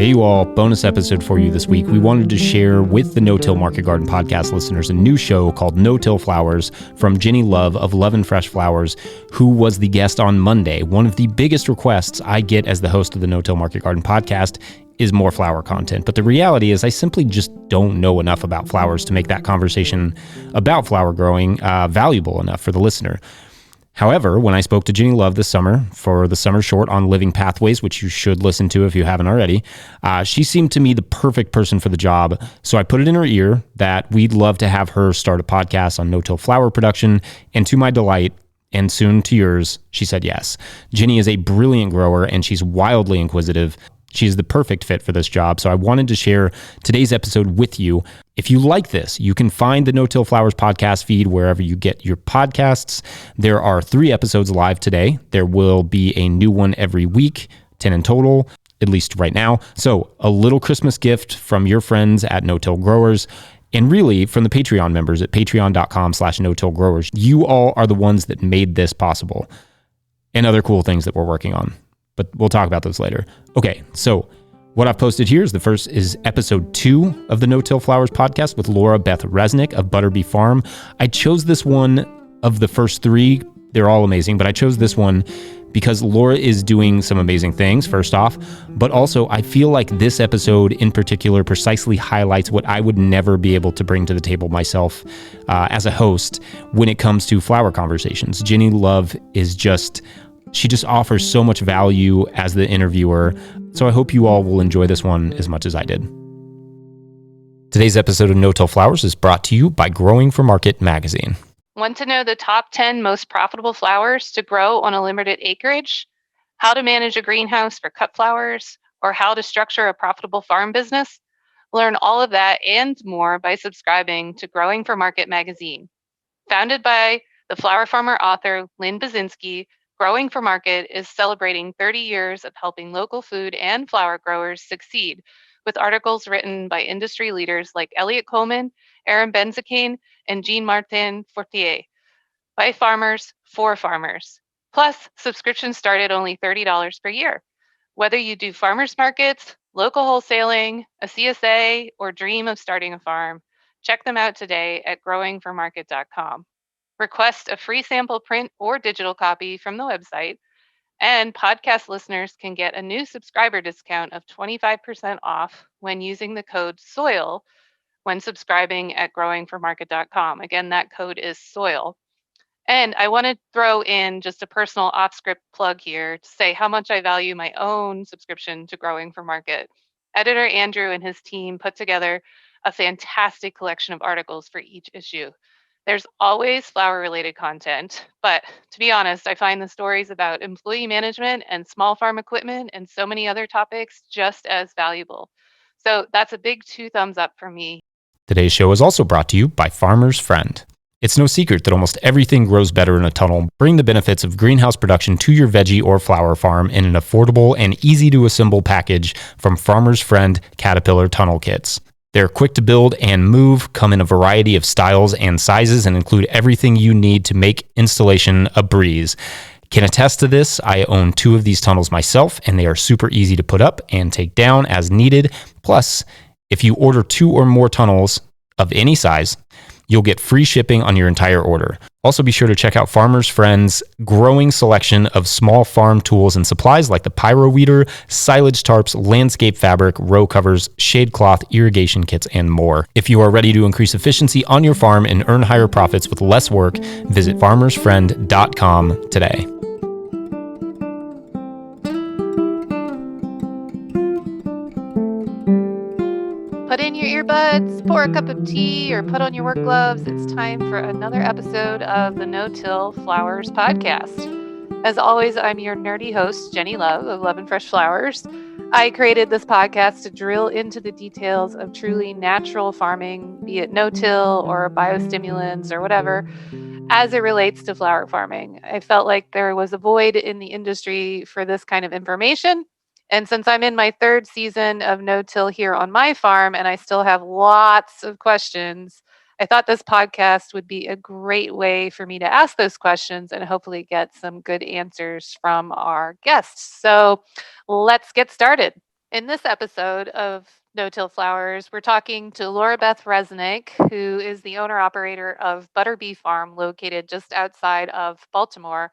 Hey, you all, bonus episode for you this week. We wanted to share with the No-Till Market Garden podcast listeners a new show called No-Till Flowers from Jennie Love of Love and Fresh Flowers, who was the guest on Monday. One of the biggest requests I get as the host of the No-Till Market Garden podcast is more flower content. But the reality is I simply just don't know enough about flowers to make that conversation about flower growing valuable enough for the listener. However, when I spoke to Jennie Love this summer for the summer short on living pathways, which you should listen to if you haven't already, she seemed to me the perfect person for the job. So I put it in her ear that we'd love to have her start a podcast on no-till flower production. And to my delight, and soon to yours, she said yes. Jennie is a brilliant grower and she's wildly inquisitive. She's the perfect fit for this job, so I wanted to share today's episode with you. If you like this, you can find the No-Till Flowers podcast feed wherever you get your podcasts. There are 3 episodes live today. There will be a new one every week, 10 in total, at least right now. So a little Christmas gift from your friends at No-Till Growers, and really from the Patreon members at patreon.com/no-till growers. You all are the ones that made this possible, and other cool things that we're working on. But we'll talk about those later. Okay, so what I've posted here is the first is episode 2 of the No-Till Flowers podcast with Laura Beth Resnik of Butterbee Farm. I chose this one of the first 3. They're all amazing, but I chose this one because Laura is doing some amazing things, first off, but also I feel like this episode in particular precisely highlights what I would never be able to bring to the table myself as a host when it comes to flower conversations. Jennie Love is she just offers so much value as the interviewer. So I hope you all will enjoy this one as much as I did. Today's episode of No-Till Flowers is brought to you by Growing for Market magazine. Want to know the top 10 most profitable flowers to grow on a limited acreage? How to manage a greenhouse for cut flowers? Or how to structure a profitable farm business? Learn all of that and more by subscribing to Growing for Market magazine. Founded by the flower farmer author Lynn Basinski, Growing for Market is celebrating 30 years of helping local food and flower growers succeed with articles written by industry leaders like Elliot Coleman, Aaron Benzakein, and Jean-Martin Fortier. By farmers, for farmers. Plus, subscriptions start at only $30 per year. Whether you do farmers markets, local wholesaling, a CSA, or dream of starting a farm, check them out today at growingformarket.com. Request a free sample print or digital copy from the website, and podcast listeners can get a new subscriber discount of 25% off when using the code SOIL when subscribing at growingformarket.com. Again, that code is SOIL. And I want to throw in just a personal off-script plug here to say how much I value my own subscription to Growing for Market. Editor Andrew and his team put together a fantastic collection of articles for each issue. There's always flower-related content, but to be honest, I find the stories about employee management and small farm equipment and so many other topics just as valuable. So that's a big 2 thumbs up for me. Today's show is also brought to you by Farmer's Friend. It's no secret that almost everything grows better in a tunnel. Bring the benefits of greenhouse production to your veggie or flower farm in an affordable and easy-to-assemble package from Farmer's Friend Caterpillar Tunnel Kits. They're quick to build and move, come in a variety of styles and sizes, and include everything you need to make installation a breeze. Can attest to this. I own 2 of these tunnels myself, and they are super easy to put up and take down as needed. Plus, if you order 2 or more tunnels of any size, you'll get free shipping on your entire order. Also, be sure to check out Farmer's Friend's growing selection of small farm tools and supplies like the Pyro Weeder, silage tarps, landscape fabric, row covers, shade cloth, irrigation kits, and more. If you are ready to increase efficiency on your farm and earn higher profits with less work, visit farmersfriend.com today. Put in your earbuds, pour a cup of tea, or put on your work gloves. It's time for another episode of the No-Till Flowers podcast. As always, I'm your nerdy host, Jennie Love of Love and Fresh Flowers. I created this podcast to drill into the details of truly natural farming, be it no-till or biostimulants or whatever, as it relates to flower farming. I felt like there was a void in the industry for this kind of information. And since I'm in my 3rd season of no-till here on my farm, and I still have lots of questions, I thought this podcast would be a great way for me to ask those questions and hopefully get some good answers from our guests. So let's get started. In this episode of No-Till Flowers, we're talking to Laura Beth Resnik, who is the owner-operator of Butterbee Farm, located just outside of Baltimore.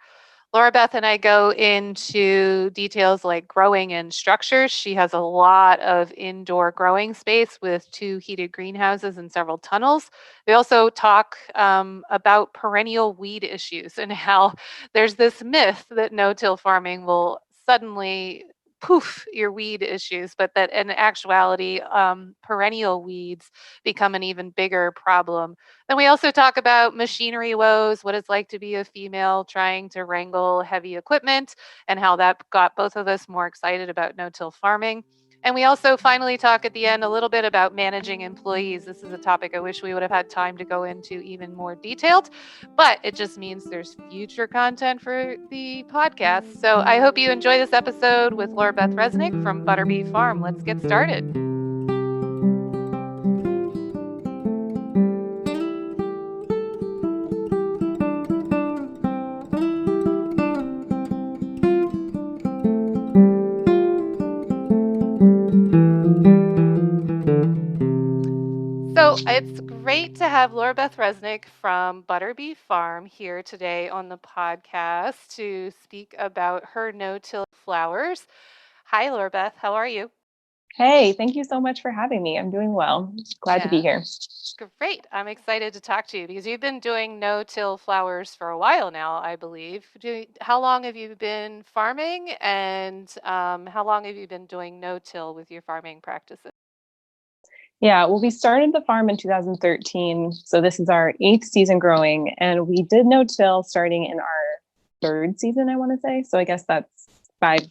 Laura Beth and I go into details like growing and structures. She has a lot of indoor growing space with 2 heated greenhouses and several tunnels. We also talk about perennial weed issues and how there's this myth that no-till farming will suddenly poof your weed issues, but that in actuality, perennial weeds become an even bigger problem. Then we also talk about machinery woes, what it's like to be a female trying to wrangle heavy equipment, and how that got both of us more excited about no-till farming. And we also finally talk at the end a little bit about managing employees. This is a topic I wish we would have had time to go into even more detailed, but it just means there's future content for the podcast. So I hope you enjoy this episode with Laura Beth Resnik from Butterbee Farm. Let's get started. So it's great to have Laura Beth Resnik from Butterbee Farm here today on the podcast to speak about her no-till flowers. Hi, Laura Beth. How are you? Hey, thank you so much for having me. I'm doing well. Glad to be here. Great. I'm excited to talk to you because you've been doing no-till flowers for a while now, I believe. How long have you been farming, and how long have you been doing no-till with your farming practices? Yeah, well, we started the farm in 2013. So this is our 8th season growing, and we did no-till starting in our 3rd season, I want to say. So I guess that's five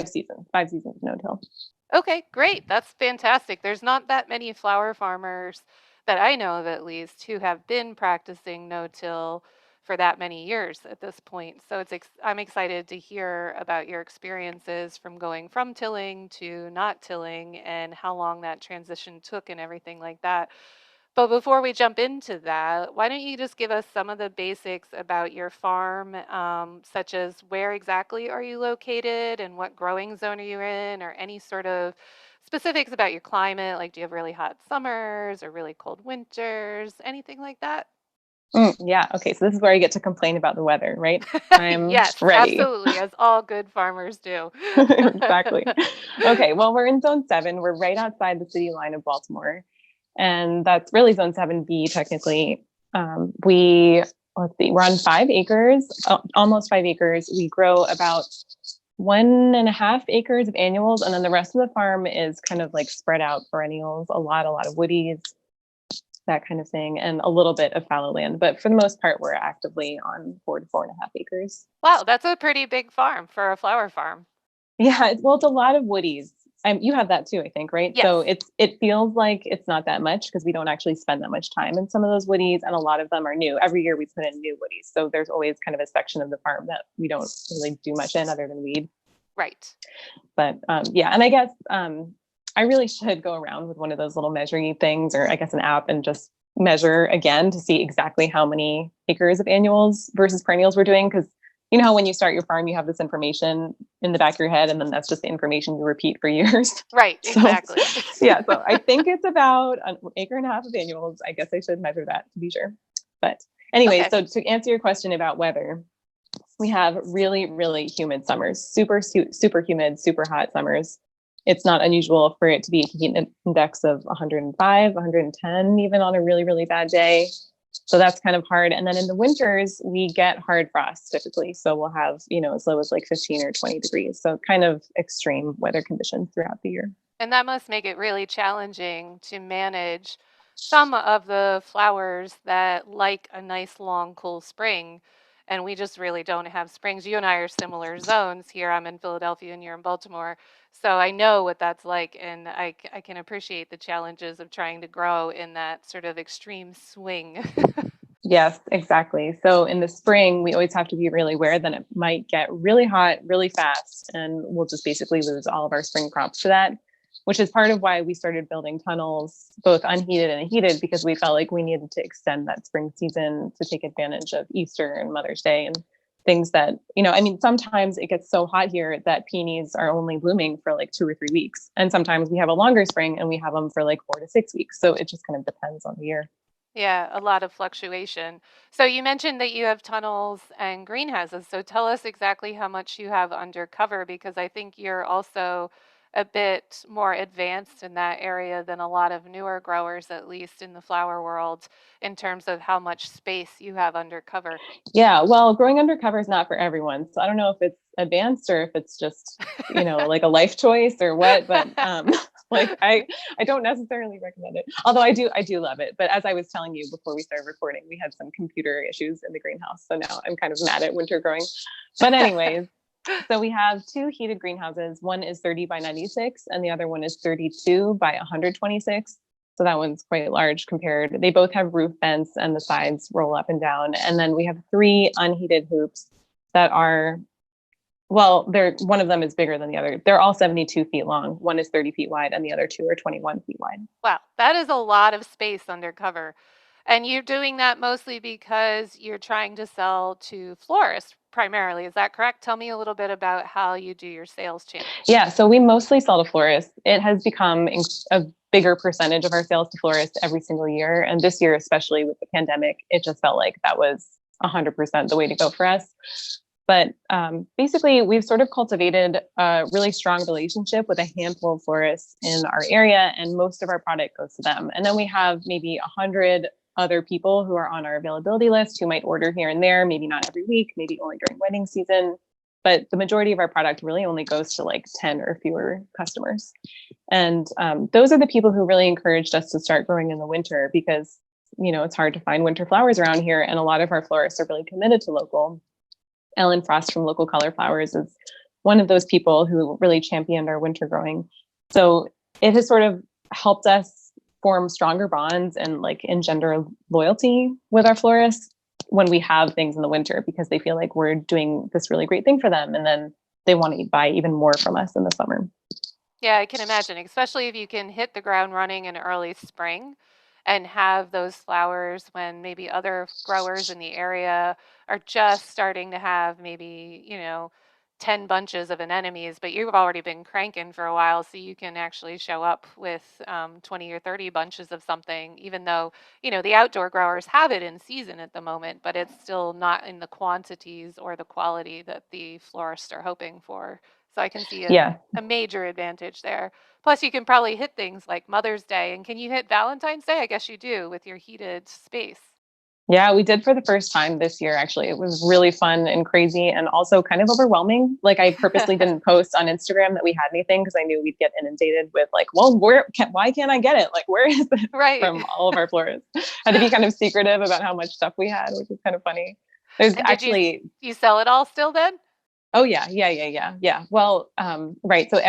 seasons of no-till. Okay, great. That's fantastic. There's not that many flower farmers that I know of, at least, who have been practicing no-till for that many years at this point. So I'm excited to hear about your experiences from going from tilling to not tilling and how long that transition took and everything like that. But before we jump into that, why don't you just give us some of the basics about your farm, such as where exactly are you located and what growing zone are you in, or any sort of specifics about your climate, like do you have really hot summers or really cold winters, anything like that? Yeah. Okay. So this is where I get to complain about the weather, right? I'm Yes, ready. absolutely, as all good farmers do. Exactly. Okay. Well, we're in zone 7. We're right outside the city line of Baltimore. And that's really zone 7B technically. Let's see, we're on 5 acres, almost 5 acres. We grow about 1.5 acres of annuals. And then the rest of the farm is kind of like spread out perennials, a lot of woodies, that kind of thing, and a little bit of fallow land. But for the most part, we're actively on 4 to 4.5 acres. Wow, that's a pretty big farm for a flower farm. Yeah, it's a lot of woodies. You have that too, I think, right? Yes. So it feels like it's not that much because we don't actually spend that much time in some of those woodies, and a lot of them are new. Every year we put in new woodies, so there's always kind of a section of the farm that we don't really do much in other than weed. Right. But yeah, and I guess I really should go around with one of those little measuring things, or I guess an app, and just measure again to see exactly how many acres of annuals versus perennials we're doing, because you know how when you start your farm, you have this information in the back of your head, and then that's just the information you repeat for years. Right, exactly. Yeah, so I think it's about 1.5 acres of annuals. I guess I should measure that to be sure. But anyway, Okay. So to answer your question about weather, we have really, really humid summers, super humid, super hot summers. It's not unusual for it to be a heat index of 105, 110, even on a really, really bad day. So that's kind of hard. And then in the winters, we get hard frost typically. So we'll have, as low as like 15 or 20 degrees. So kind of extreme weather conditions throughout the year. And that must make it really challenging to manage some of the flowers that like a nice, long, cool spring. And we just really don't have springs. You and I are similar zones here. I'm in Philadelphia and you're in Baltimore. So I know what that's like. And I can appreciate the challenges of trying to grow in that sort of extreme swing. Yes, exactly. So in the spring, we always have to be really aware that it might get really hot really fast, and we'll just basically lose all of our spring crops to that, which is part of why we started building tunnels, both unheated and heated, because we felt like we needed to extend that spring season to take advantage of Easter and Mother's Day and things that, I mean, sometimes it gets so hot here that peonies are only blooming for like 2 or 3 weeks. And sometimes we have a longer spring and we have them for like 4 to 6 weeks. So it just kind of depends on the year. Yeah, a lot of fluctuation. So you mentioned that you have tunnels and greenhouses. So tell us exactly how much you have under cover, because I think you're also a bit more advanced in that area than a lot of newer growers, at least in the flower world, in terms of how much space you have under cover. Yeah, well, growing undercover is not for everyone. So I don't know if it's advanced or if it's just, like a life choice or what, but like I don't necessarily recommend it. Although I do love it. But as I was telling you before we started recording, we had some computer issues in the greenhouse. So now I'm kind of mad at winter growing. But anyways, so we have 2 heated greenhouses. One is 30 by 96 and the other one is 32 by 126. So that one's quite large compared. They both have roof vents and the sides roll up and down. And then we have 3 unheated hoops that are, well, one of them is bigger than the other. They're all 72 feet long. One is 30 feet wide and the other 2 are 21 feet wide. Wow, that is a lot of space under cover. And you're doing that mostly because you're trying to sell to florists primarily. Is that correct? Tell me a little bit about how you do your sales channel. Yeah, so we mostly sell to florists. It has become a bigger percentage of our sales to florists every single year. And this year, especially with the pandemic, it just felt like that was 100% the way to go for us. But basically, we've sort of cultivated a really strong relationship with a handful of florists in our area, and most of our product goes to them. And then we have maybe 100 other people who are on our availability list who might order here and there, maybe not every week, maybe only during wedding season. But the majority of our product really only goes to like 10 or fewer customers. And those are the people who really encouraged us to start growing in the winter because, it's hard to find winter flowers around here. And a lot of our florists are really committed to local. Ellen Frost from Local Color Flowers is one of those people who really championed our winter growing. So it has sort of helped us form stronger bonds and like engender loyalty with our florists when we have things in the winter, because they feel like we're doing this really great thing for them. And then they want to buy even more from us in the summer. Yeah, I can imagine, especially if you can hit the ground running in early spring and have those flowers when maybe other growers in the area are just starting to have maybe, 10 bunches of anemones, but you've already been cranking for a while, so you can actually show up with 20 or 30 bunches of something, even though, the outdoor growers have it in season at the moment, but it's still not in the quantities or the quality that the florists are hoping for. So I can see a major advantage there. Plus, you can probably hit things like Mother's Day. And can you hit Valentine's Day? I guess you do with your heated space. Yeah, we did for the first time this year, actually. It was really fun and crazy and also kind of overwhelming. Like I purposely didn't post on Instagram that we had anything because I knew we'd get inundated with like, well, why can't I get it? Like, where is it Right. from all of our florists? Had to be kind of secretive about how much stuff we had, which is kind of funny. There's And actually... you sell it all still then? Oh, yeah. Well, right. So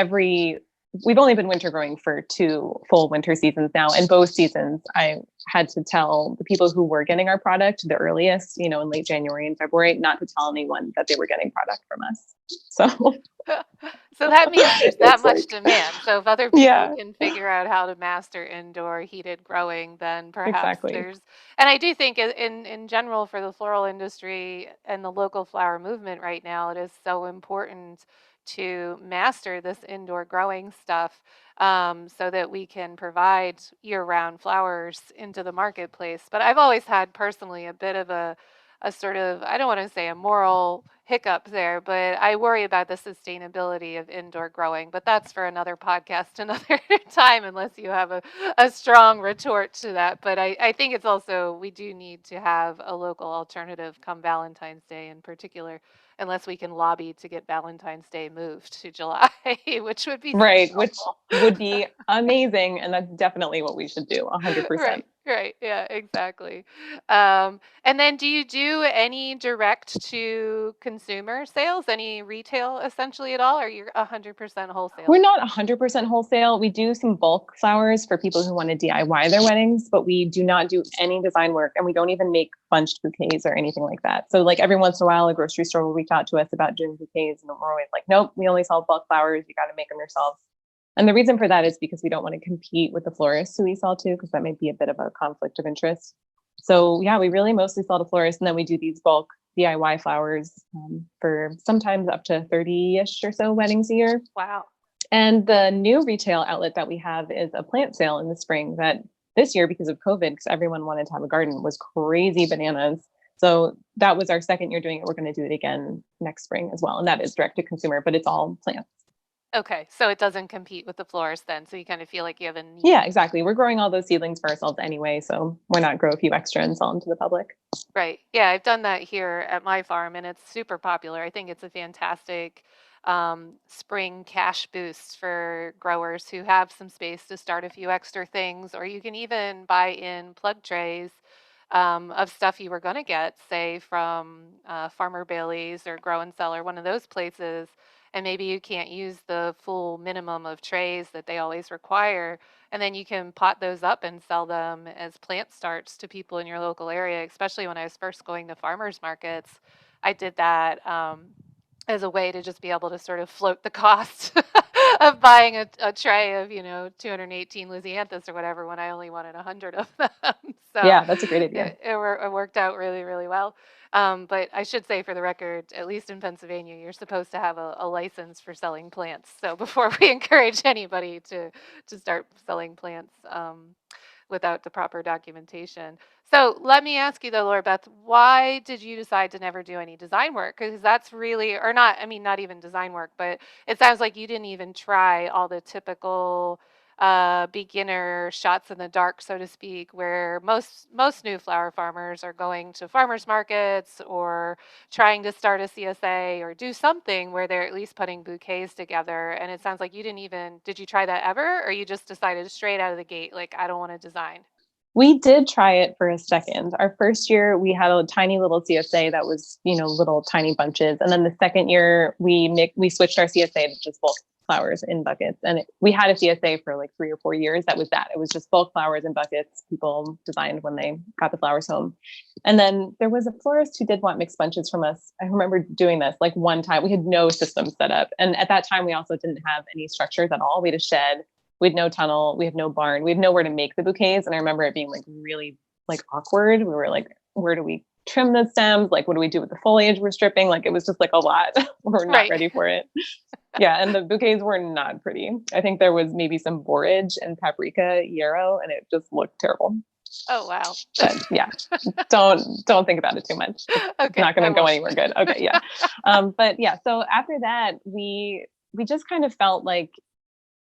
we've only been winter growing for 2 full winter seasons now. And both seasons, I had to tell the people who were getting our product the earliest, in late January and February, not to tell anyone that they were getting product from us. So that means there's that much demand. So if other people can figure out how to master indoor heated growing, then perhaps there's, and I do think in general for the floral industry and the local flower movement right now, it is so important to master this indoor growing stuff so that we can provide year-round flowers into the marketplace. But I've always had personally a bit of a sort of, I don't want to say a moral hiccup there, but I worry about the sustainability of indoor growing. But that's for another podcast, another time, unless you have a strong retort to that. But I think it's also, we do need to have a local alternative come Valentine's Day in particular, unless we can lobby to get Valentine's Day moved to July, which would be right, which would be amazing. And that's definitely what we should do, 100%. Right. Yeah, exactly. And then do you do any direct to consumer sales, any retail essentially at all, or you're 100% wholesale? We're not 100% wholesale. We do some bulk flowers for people who want to DIY their weddings, but we do not do any design work, and we don't even make bunched bouquets or anything like that. So like every once in a while, a grocery store will reach out to us about doing bouquets, and we're always like, nope, we only sell bulk flowers. You got to make them yourselves. And the reason for that is because we don't want to compete with the florists who we sell to, because that might be a bit of a conflict of interest. So yeah, we really mostly sell to florists, and then we do these bulk DIY flowers for sometimes up to 30-ish or so weddings a year. Wow. And the new retail outlet that we have is a plant sale in the spring that this year, because of COVID, because everyone wanted to have a garden, was crazy bananas. So that was our second year doing it. We're going to do it again next spring as well. And that is direct to consumer, but it's all plants. Okay. So it doesn't compete with the florist then. So you kind of feel like you have a need. Yeah, exactly. We're growing all those seedlings for ourselves anyway. So why not grow a few extra and sell them to the public? Right. Yeah, I've done that here at my farm and it's super popular. I think it's a fantastic spring cash boost for growers who have some space to start a few extra things, or you can even buy in plug trays of stuff you were going to get, say from Farmer Bailey's or Grow and Sell or one of those places. And maybe you can't use the full minimum of trays that they always require. And then you can pot those up and sell them as plant starts to people in your local area, especially when I was first going to farmers markets. I did that as a way to just be able to sort of float the cost of buying a tray of, 218 Lysianthus or whatever when I only wanted 100 of them. So Yeah, that's a great idea. it worked out really, really well. But I should say for the record, at least in Pennsylvania, you're supposed to have a license for selling plants. So before we encourage anybody to start selling plants without the proper documentation. So let me ask you though, Laura Beth, why did you decide to never do any design work? Because that's really, or not, I mean, not even design work, but it sounds like you didn't even try all the typical beginner shots in the dark, so to speak, where most new flower farmers are going to farmers markets or trying to start a CSA or do something where they're at least putting bouquets together. And it sounds like you did you try that ever? Or you just decided straight out of the gate, like, I don't want to design? We did try it for a second. Our first year, we had a tiny little CSA that was, little tiny bunches. And then the second year, we switched our CSA to just bulk flowers in buckets. And we had a CSA for like 3 or 4 years. That was that. It was just bulk flowers in buckets. People designed when they got the flowers home. And then there was a florist who did want mixed bunches from us. I remember doing this like one time. We had no system set up. And at that time, we also didn't have any structures at all. We had a shed. We had no tunnel. We had no barn. We had nowhere to make the bouquets. And I remember it being like really like awkward. We were like, where do we trim the stems? Like, what do we do with the foliage we're stripping? Like, it was just like a lot. We're not ready for it. Yeah. And the bouquets were not pretty. I think there was maybe some borage and paprika yarrow, and it just looked terrible. Oh, wow. But yeah, don't think about it too much. It's not going to go anywhere good. Okay. Yeah. But yeah, so after that, we just kind of felt like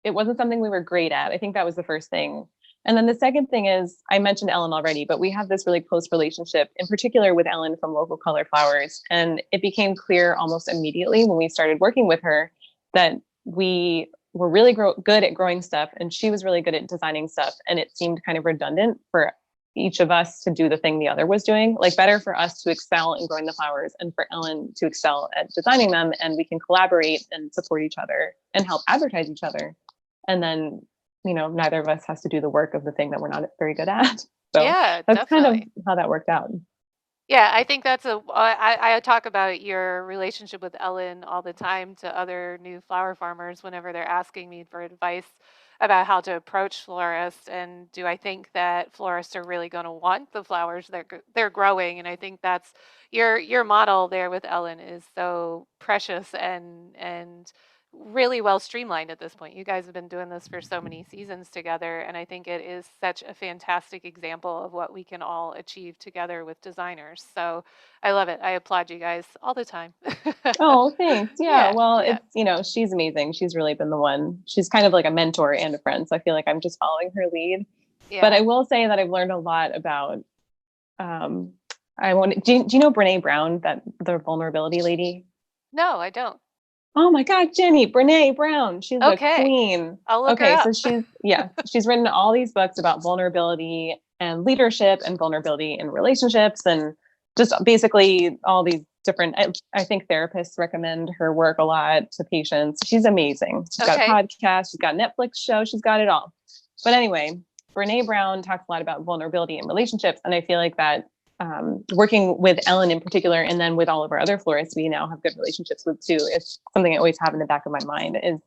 it wasn't something we were great at. I think that was the first thing. And then the second thing is, I mentioned Ellen already, but we have this really close relationship, in particular with Ellen from Local Color Flowers. And it became clear almost immediately when we started working with her that we were really good at growing stuff and she was really good at designing stuff. And it seemed kind of redundant for each of us to do the thing the other was doing. Like, better for us to excel in growing the flowers and for Ellen to excel at designing them, and we can collaborate and support each other and help advertise each other. And then, neither of us has to do the work of the thing that we're not very good at. So yeah, that's definitely kind of how that worked out. Yeah, I think I talk about your relationship with Ellen all the time to other new flower farmers whenever they're asking me for advice about how to approach florists. And do I think that florists are really going to want the flowers they're growing? And I think that's your model there with Ellen is so precious and really well streamlined at this point. You guys have been doing this for so many seasons together, and I think it is such a fantastic example of what we can all achieve together with designers. So I love it. I applaud you guys all the time. Oh, thanks. Yeah. Well, yeah. it's, she's amazing. She's really been the one. She's kind of like a mentor and a friend. So I feel like I'm just following her lead. Yeah. But I will say that I've learned a lot about, do you know Brene Brown, the vulnerability lady? No, I don't. Oh my God, Jenny, Brene Brown. She's a queen. I'll look her up. So she's written all these books about vulnerability and leadership and vulnerability in relationships and just basically all these different, I think therapists recommend her work a lot to patients. She's amazing. She's got a podcast, she's got a Netflix show, she's got it all. But anyway, Brene Brown talks a lot about vulnerability in relationships. And I feel like that working with Ellen in particular, and then with all of our other florists we now have good relationships with too, it's something I always have in the back of my mind is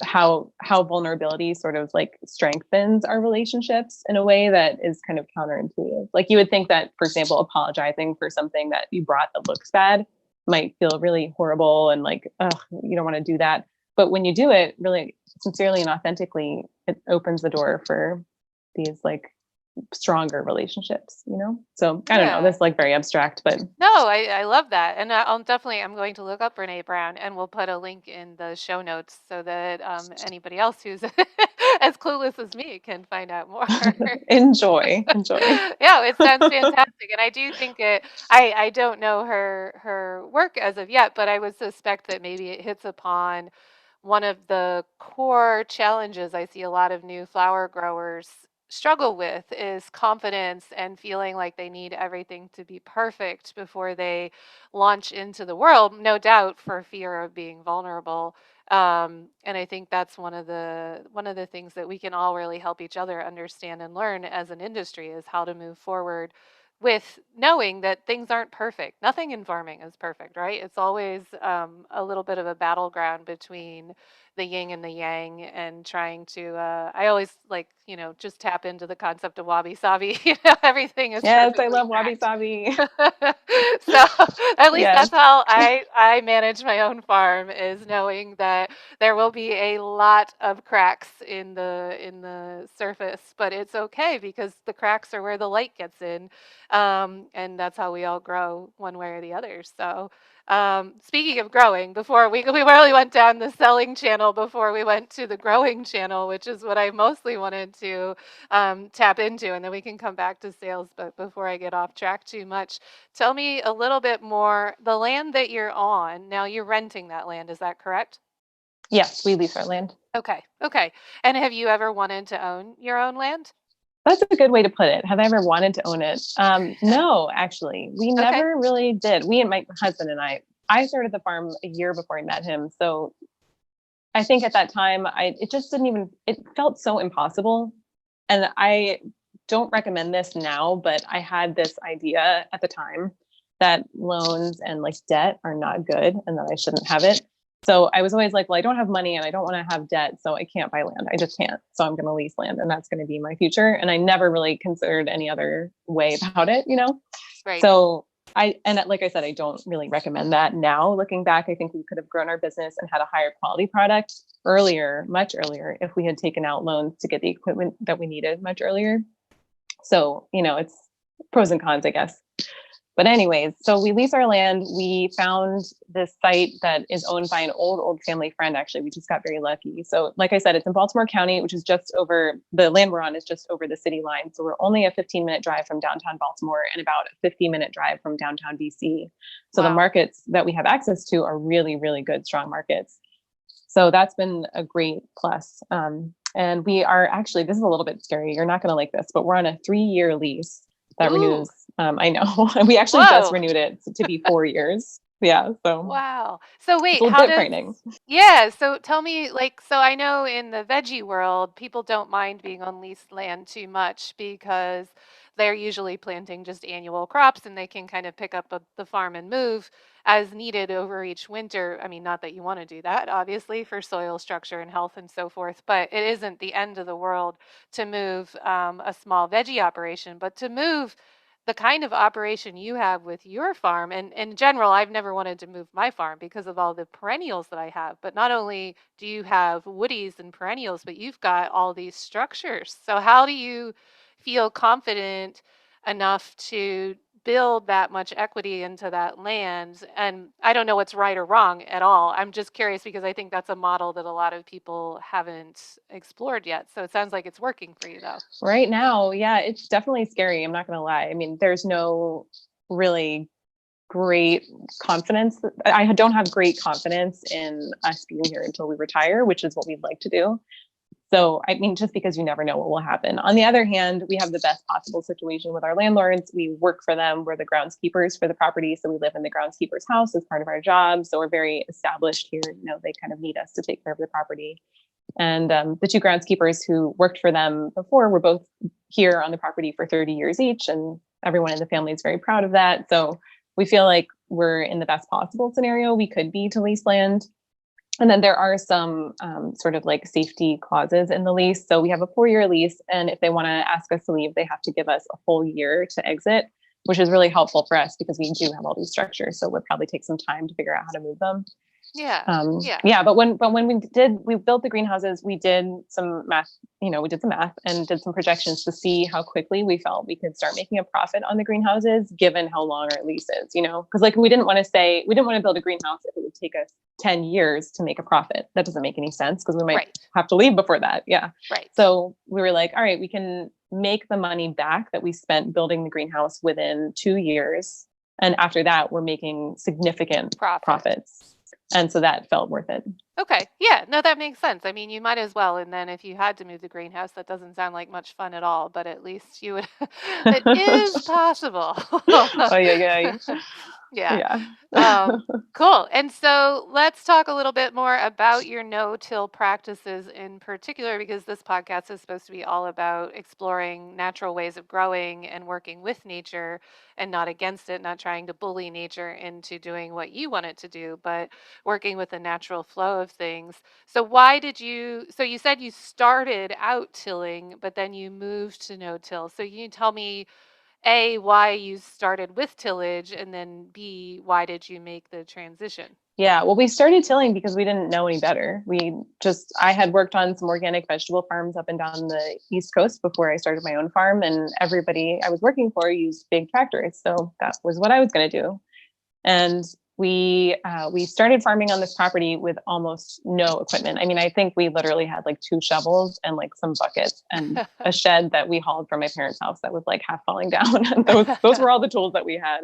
how vulnerability sort of like strengthens our relationships in a way that is kind of counterintuitive. Like you would think that, for example, apologizing for something that you brought that looks bad might feel really horrible and like, ugh, you don't want to do that. But when you do it really sincerely and authentically, it opens the door for these like stronger relationships, you know? So I don't know, that's like very abstract, but no, I love that. And I'm going to look up Brene Brown, and we'll put a link in the show notes so that anybody else who's as clueless as me can find out more. enjoy. Yeah, it sounds fantastic. And I do think I don't know her work as of yet, but I would suspect that maybe it hits upon one of the core challenges I see a lot of new flower growers struggle with is confidence and feeling like they need everything to be perfect before they launch into the world, no doubt for fear of being vulnerable. And I think that's one of the things that we can all really help each other understand and learn as an industry is how to move forward with knowing that things aren't perfect. Nothing in farming is perfect, right? It's always a little bit of a battleground between the yin and the yang and trying to I always like, just tap into the concept of wabi sabi. Everything is Yes, I perfectly love wabi correct. sabi. So at least Yes. that's how I manage my own farm, is knowing that there will be a lot of cracks in the surface, but it's okay because the cracks are where the light gets in, and that's how we all grow one way or the other. So speaking of growing, before we really went down the selling channel before we went to the growing channel, which is what I mostly wanted to tap into, and then we can come back to sales. But before I get off track too much, tell me a little bit more. The land that you're on now, you're renting that land, is that correct? Yes, we lease our land. Okay. And have you ever wanted to own your own land? That's a good way to put it. Have I ever wanted to own it? No, actually, we Okay. never really did. We and my husband and I started the farm a year before I met him. So I think at that time, it just didn't even, it felt so impossible. And I don't recommend this now, but I had this idea at the time that loans and like debt are not good and that I shouldn't have it. So I was always like, well, I don't have money and I don't want to have debt, so I can't buy land. I just can't. So I'm going to lease land and that's going to be my future. And I never really considered any other way about it, you know? Right. So like I said, I don't really recommend that now. Looking back, I think we could have grown our business and had a higher quality product earlier, much earlier, if we had taken out loans to get the equipment that we needed much earlier. So, it's pros and cons, I guess. But anyways, so we lease our land. We found this site that is owned by an old family friend. Actually, we just got very lucky. So like I said, it's in Baltimore County, which is just over, the land we're on is just over the city line. So we're only a 15-minute drive from downtown Baltimore and about a 50-minute drive from downtown DC. So Wow. The markets that we have access to are really, really good, strong markets. So that's been a great plus. And we are actually, this is a little bit scary. You're not going to like this, but we're on a 3-year lease that renews. I know. We actually just renewed it to be 4 years. Yeah. So wow. So wait, it's a little bit frightening. Yeah. So tell me, so I know in the veggie world, people don't mind being on leased land too much because they're usually planting just annual crops and they can kind of pick up the farm and move as needed over each winter. I mean, not that you want to do that, obviously, for soil structure and health and so forth, but it isn't the end of the world to move a small veggie operation, but to move the kind of operation you have with your farm, and in general, I've never wanted to move my farm because of all the perennials that I have. But not only do you have woodies and perennials, but you've got all these structures. So how do you feel confident enough to build that much equity into that land? And I don't know what's right or wrong at all. I'm just curious because I think that's a model that a lot of people haven't explored yet. So it sounds like it's working for you, though. Right now, yeah, it's definitely scary. I'm not going to lie. I mean, there's no really great confidence. I don't have great confidence in us being here until we retire, which is what we'd like to do. So, I mean, just because you never know what will happen. On the other hand, we have the best possible situation with our landlords. We work for them. We're the groundskeepers for the property. So we live in the groundskeeper's house as part of our job. So we're very established here. They kind of need us to take care of the property. And the two groundskeepers who worked for them before were both here on the property for 30 years each. And everyone in the family is very proud of that. So we feel like we're in the best possible scenario we could be to lease land. And then there are some sort of like safety clauses in the lease. So we have a 4-year lease. And if they want to ask us to leave, they have to give us a full year to exit, which is really helpful for us because we do have all these structures. So it would probably take some time to figure out how to move them. Yeah. But when we built the greenhouses, we did some math, we did some math and did some projections to see how quickly we felt we could start making a profit on the greenhouses, given how long our lease is, because like we didn't want to build a greenhouse if it would take us 10 years to make a profit. That doesn't make any sense because we might have to leave before that. Yeah. Right. So we were like, all right, we can make the money back that we spent building the greenhouse within 2 years. And after that, we're making significant profits. And so that felt worth it. Okay. Yeah. No, that makes sense. I mean, you might as well. And then if you had to move the greenhouse, that doesn't sound like much fun at all, but at least you would, it is possible. Oh, yeah. Yeah. Cool. And so let's talk a little bit more about your no-till practices in particular, because this podcast is supposed to be all about exploring natural ways of growing and working with nature and not against it, not trying to bully nature into doing what you want it to do, but working with the natural flow of things. So you said you started out tilling, but then you moved to no-till. So you tell me, A, why you started with tillage, and then B, why did you make the transition? Yeah, well, we started tilling because we didn't know any better. I had worked on some organic vegetable farms up and down the East Coast before I started my own farm, and everybody I was working for used big tractors. So that was what I was going to do. And we started farming on this property with almost no equipment. I mean, I think we literally had like 2 shovels and like some buckets and a shed that we hauled from my parents' house that was like half falling down. And those were all the tools that we had.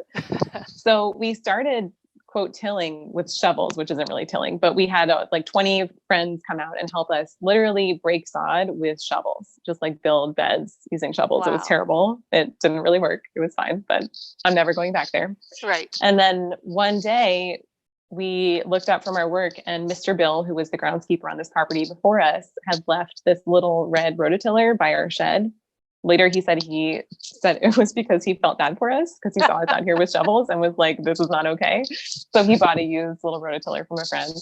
So we started, quote, tilling with shovels, which isn't really tilling, but we had like 20 friends come out and help us literally break sod with shovels, just like build beds using shovels. Wow. It was terrible. It didn't really work. It was fine, but I'm never going back there. Right. And then one day we looked up from our work and Mr. Bill, who was the groundskeeper on this property before us, had left this little red rototiller by our shed. Later, he said it was because he felt bad for us because he saw us out here with shovels and was like, this is not okay. So he bought a used little rototiller from a friend.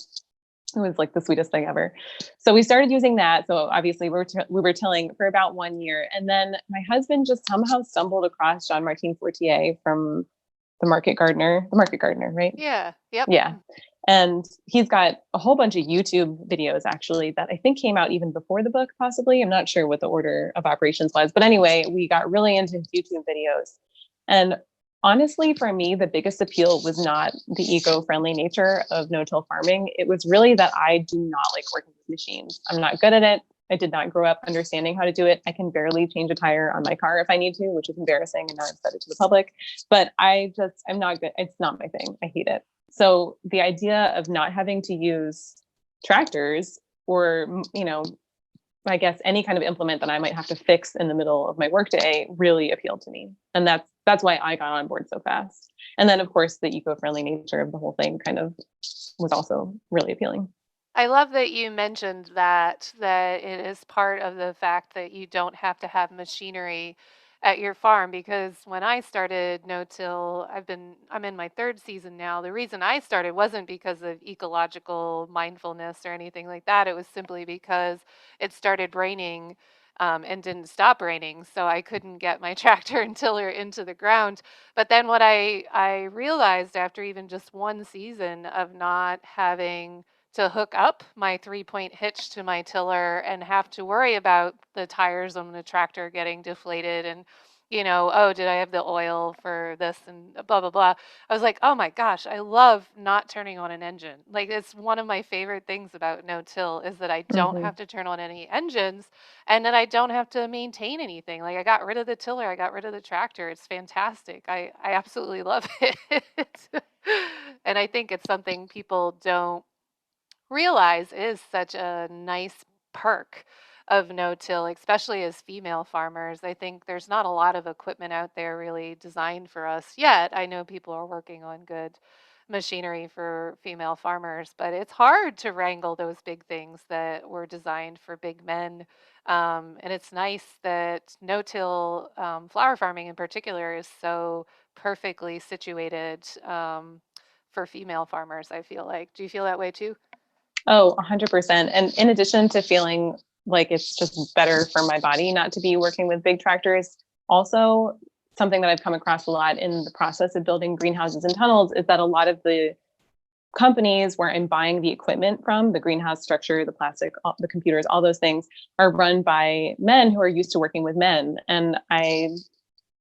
It was like the sweetest thing ever. So we started using that. So obviously we were tilling for about 1 year. And then my husband just somehow stumbled across Jean-Martin Fortier from the Market Gardener, right? Yeah. Yep. Yeah. And he's got a whole bunch of YouTube videos actually that I think came out even before the book, possibly. I'm not sure what the order of operations was, but anyway, we got really into his YouTube videos. And honestly, for me, the biggest appeal was not the eco-friendly nature of no-till farming. It was really that I do not like working with machines. I'm not good at it. I did not grow up understanding how to do it. I can barely change a tire on my car if I need to, which is embarrassing. And now I've said it to the public, but I'm not good. It's not my thing. I hate it. So the idea of not having to use tractors or, I guess any kind of implement that I might have to fix in the middle of my workday really appealed to me. And that's why I got on board so fast. And then of course the eco-friendly nature of the whole thing kind of was also really appealing. I love that you mentioned that it is part of the fact that you don't have to have machinery at your farm, because when I started no-till, I'm in my 3rd season now. The reason I started wasn't because of ecological mindfulness or anything like that. It was simply because it started raining and didn't stop raining, so I couldn't get my tractor and tiller into the ground. But then what I realized after even just 1 season of not having to hook up my 3-point hitch to my tiller and have to worry about the tires on the tractor getting deflated and, oh, did I have the oil for this and blah, blah, blah. I was like, oh my gosh, I love not turning on an engine. Like, it's one of my favorite things about no-till is that I don't have to turn on any engines and that I don't have to maintain anything. Like, I got rid of the tiller, I got rid of the tractor. It's fantastic. I absolutely love it. And I think it's something people don't realize is such a nice perk of no-till, especially as female farmers. I think there's not a lot of equipment out there really designed for us yet. I know people are working on good machinery for female farmers, but it's hard to wrangle those big things that were designed for big men. And it's nice that no-till flower farming in particular is so perfectly situated for female farmers, I feel like. Do you feel that way too? Oh, 100%. And in addition to feeling like it's just better for my body not to be working with big tractors, also something that I've come across a lot in the process of building greenhouses and tunnels is that a lot of the companies where I'm buying the equipment from, the greenhouse structure, the plastic, the computers, all those things are run by men who are used to working with men. And I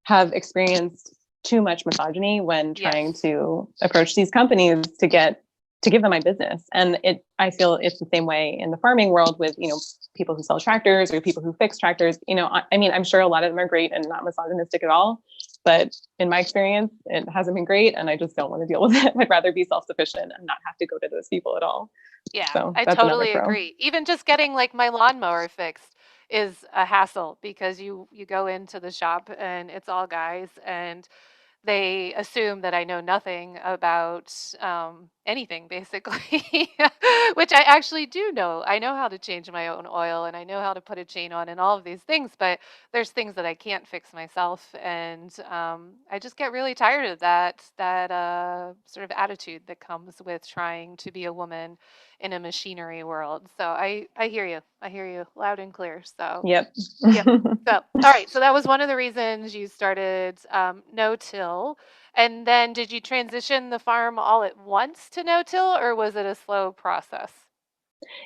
have experienced too much misogyny when trying Yes. to approach these companies to give them my business. And I feel it's the same way in the farming world with, people who sell tractors or people who fix tractors. I mean, I'm sure a lot of them are great and not misogynistic at all, but in my experience, it hasn't been great. And I just don't want to deal with it. I'd rather be self-sufficient and not have to go to those people at all. Yeah, So I that's another totally pro. agree. Even just getting like my lawnmower fixed is a hassle because you go into the shop and it's all guys and they assume that I know nothing about anything, basically, which I actually do know. I know how to change my own oil and I know how to put a chain on and all of these things, but there's things that I can't fix myself, and I just get really tired of that sort of attitude that comes with trying to be a woman in a machinery world. So I hear you. I hear you loud and clear. So. Yep. Yep. So, all right. So that was one of the reasons you started no-till. And then did you transition the farm all at once to no-till, or was it a slow process?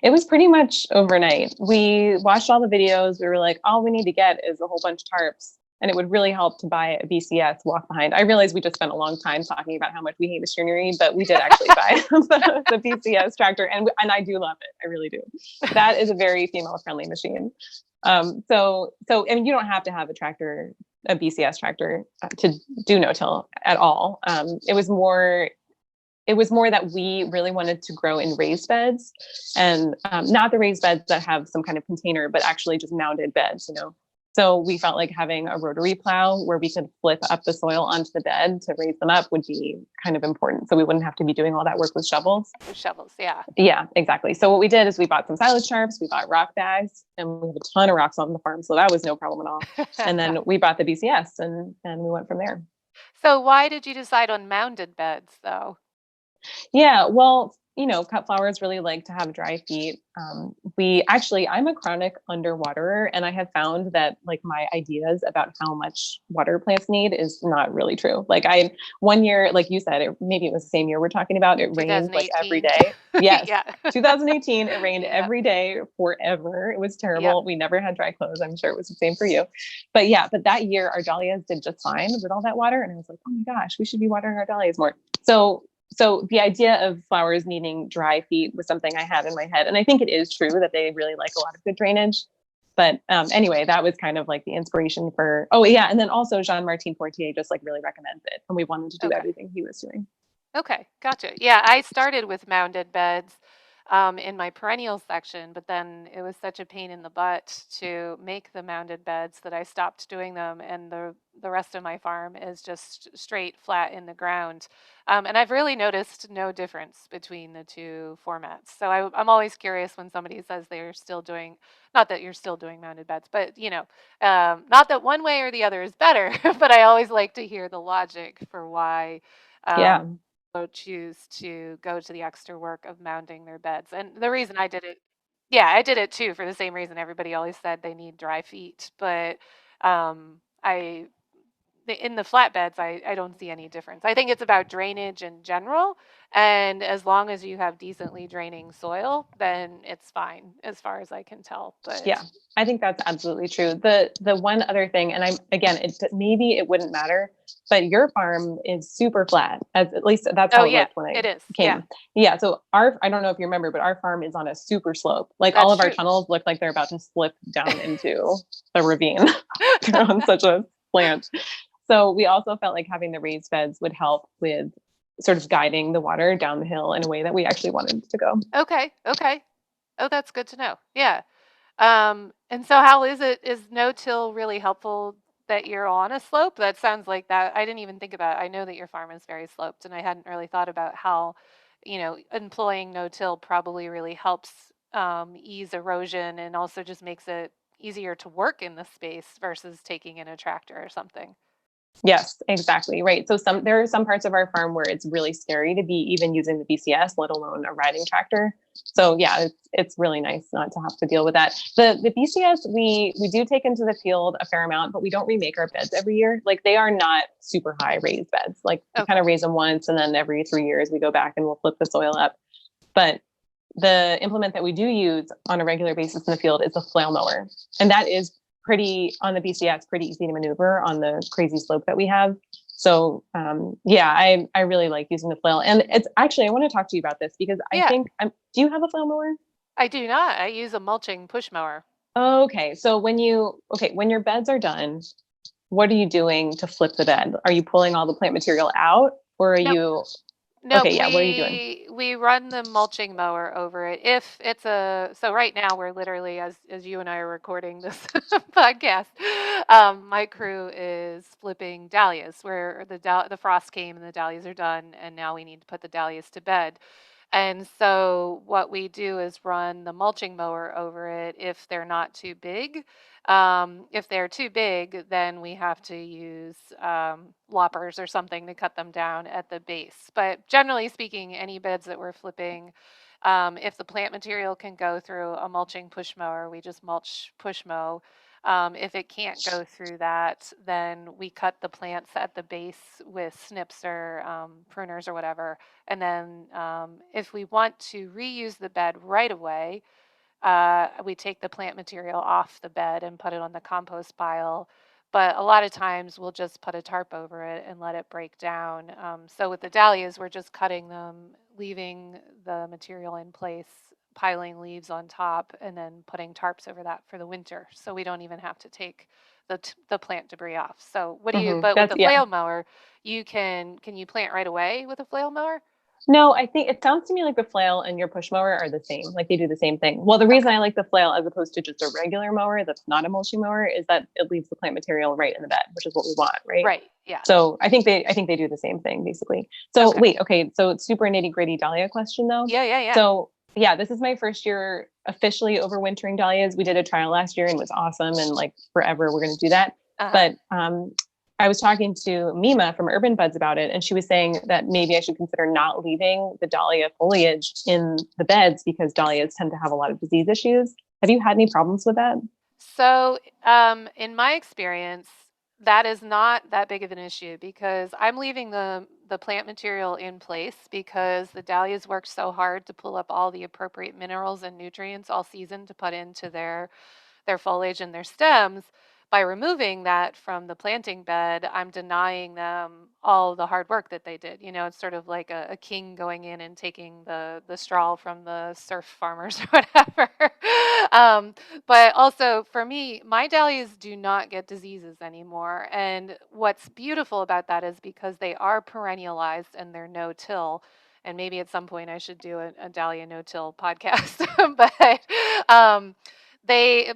It was pretty much overnight. We watched all the videos. We were like, all we need to get is a whole bunch of tarps. And it would really help to buy a BCS walk behind. I realized we just spent a long time talking about how much we hate machinery, but we did actually buy the BCS tractor. And I do love it. I really do. That is a very female friendly machine. I mean, you don't have to have a BCS tractor to do no-till at all. It was more that we really wanted to grow in raised beds, and not the raised beds that have some kind of container, but actually just mounded beds. So we felt like having a rotary plow where we could flip up the soil onto the bed to raise them up would be kind of important. So we wouldn't have to be doing all that work with shovels. With shovels, yeah. Yeah, exactly. So what we did is we bought some silage sharps, we bought rock bags, and we have a ton of rocks on the farm. So that was no problem at all. And then we bought the BCS and we went from there. So why did you decide on mounded beds, though? Yeah, well, cut flowers really like to have dry feet. I'm a chronic underwaterer, and I have found that like my ideas about how much water plants need is not really true. Like one year, like you said, maybe it was the same year we're talking about, it rained like every 2018. day. Yes. Yeah. 2018, it rained Yeah. every day forever. It was terrible. Yep. We never had dry clothes. I'm sure it was the same for you. But yeah, but that year our dahlias did just fine with all that water. And I was like, oh my gosh, we should be watering our dahlias more. So the idea of flowers needing dry feet was something I had in my head. And I think it is true that they really like a lot of good drainage. But anyway, that was kind of like the inspiration for, oh yeah. And then also Jean-Martin Fortier just like really recommends it. And we wanted to do everything he was doing. Okay, gotcha. Yeah, I started with mounded beds in my perennials section, but then it was such a pain in the butt to make the mounded beds that I stopped doing them, and the rest of my farm is just straight flat in the ground. And I've really noticed no difference between the two formats. So I'm always curious when somebody says they're still doing, not that you're still doing mounded beds, but not that one way or the other is better, but I always like to hear the logic for why. Yeah. Choose to go to the extra work of mounding their beds. And the reason I did it, yeah, I did it too for the same reason everybody always said they need dry feet. But I in the flatbeds, I don't see any difference. I think it's about drainage in general, and as long as you have decently draining soil, then it's fine as far as I can tell. But Yeah, I think that's absolutely true. The one other thing, and maybe it wouldn't matter, but your farm is super flat. At least that's how it yeah, looked when I it is. came. Yeah. So I don't know if you remember, but our farm is on a super slope. Like all That's of our true. tunnels look like they're about to slip down into a ravine. They're on such a slant. So we also felt like having the raised beds would help with sort of guiding the water down the hill in a way that we actually wanted it to go. Okay. Oh, that's good to know. Yeah. And so how is it? Is no-till really helpful that you're on a slope? That sounds like that. I didn't even think about it. I know that your farm is very sloped, and I hadn't really thought about how, employing no-till probably really helps ease erosion and also just makes it easier to work in the space versus taking in a tractor or something. Yes, exactly. Right. So there are some parts of our farm where it's really scary to be even using the BCS, let alone a riding tractor. So yeah, it's really nice not to have to deal with that. The BCS we do take into the field a fair amount, but we don't remake our beds every year. Like they are not super high raised beds. Like we kind of raise them once, and then every 3 years we go back and we'll flip the soil up. But the implement that we do use on a regular basis in the field is a flail mower, and that is pretty on the BCS, pretty easy to maneuver on the crazy slope that we have. So yeah, I really like using the flail, and it's actually I want to talk to you about this because I think do you have a flail mower? I do not. I use a mulching push mower. Okay, so when your beds are done, what are you doing to flip the bed? Are you pulling all the plant material out, or are you? Nope, Okay, yeah. What are you doing? we run the mulching mower over it. If it's so right now we're literally as you and I are recording this podcast, my crew is flipping dahlias where the frost came and the dahlias are done, and now we need to put the dahlias to bed. And so what we do is run the mulching mower over it if they're not too big. If they're too big, then we have to use loppers or something to cut them down at the base. But generally speaking, any beds that we're flipping, if the plant material can go through a mulching push mower, we just mulch push mow. If it can't go through that, then we cut the plants at the base with snips or pruners or whatever. And then if we want to reuse the bed right away, we take the plant material off the bed and put it on the compost pile. But a lot of times we'll just put a tarp over it and let it break down. So with the dahlias, we're just cutting them, leaving the material in place, piling leaves on top, and then putting tarps over that for the winter. So we don't even have to take the plant debris off. So what do you? But with the flail mower, can you plant right away with a flail mower? No, I think it sounds to me like the flail and your push mower are the same. Like they do the same thing. Well, the reason I like the flail as opposed to just a regular mower that's not a mulching mower is that it leaves the plant material right in the bed, which is what we want, right? Right. Yeah. So I think they do the same thing basically. So wait, okay. So it's super nitty gritty Dahlia question though. Yeah. So yeah, this is my first year officially overwintering dahlias. We did a trial last year and it was awesome, and like forever we're going to do that. But I was talking to Mima from Urban Buds about it, and she was saying that maybe I should consider not leaving the dahlia foliage in the beds because dahlias tend to have a lot of disease issues. Have you had any problems with that? So, in my experience, that is not that big of an issue because I'm leaving the plant material in place because the dahlias work so hard to pull up all the appropriate minerals and nutrients all season to put into their foliage and their stems. By removing that from the planting bed, I'm denying them all the hard work that they did. You know, it's sort of like a king going in and taking the straw from the serf farmers or whatever. But also for me, my dahlias do not get diseases anymore. And what's beautiful about that is because they are perennialized and they're no-till. And maybe at some point I should do a dahlia no-till podcast. But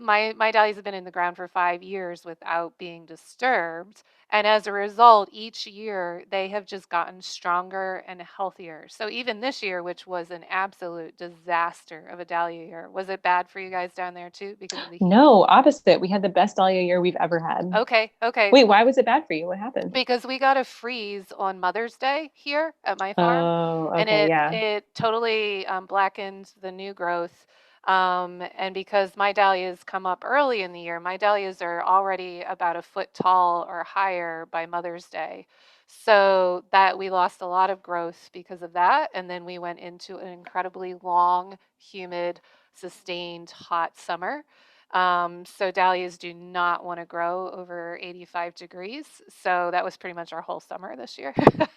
my dahlias have been in the ground for 5 years without being disturbed, and as a result each year they have just gotten stronger and healthier. So even this year, which was an absolute disaster of a dahlia year, was it bad for you guys down there too because of the heat? No, opposite. We had the best dahlia year we've ever had. Okay. Wait, why was it bad for you? What happened? Because we got a freeze on Mother's Day here at my farm. Oh, okay, and it totally blackened the new growth. And because my dahlias come up early in the year, my dahlias are already about a foot tall or higher by Mother's Day. So that we lost a lot of growth because of that. And then we went into an incredibly long, humid, sustained hot summer. So dahlias do not want to grow over 85 degrees. So that was pretty much our whole summer this year.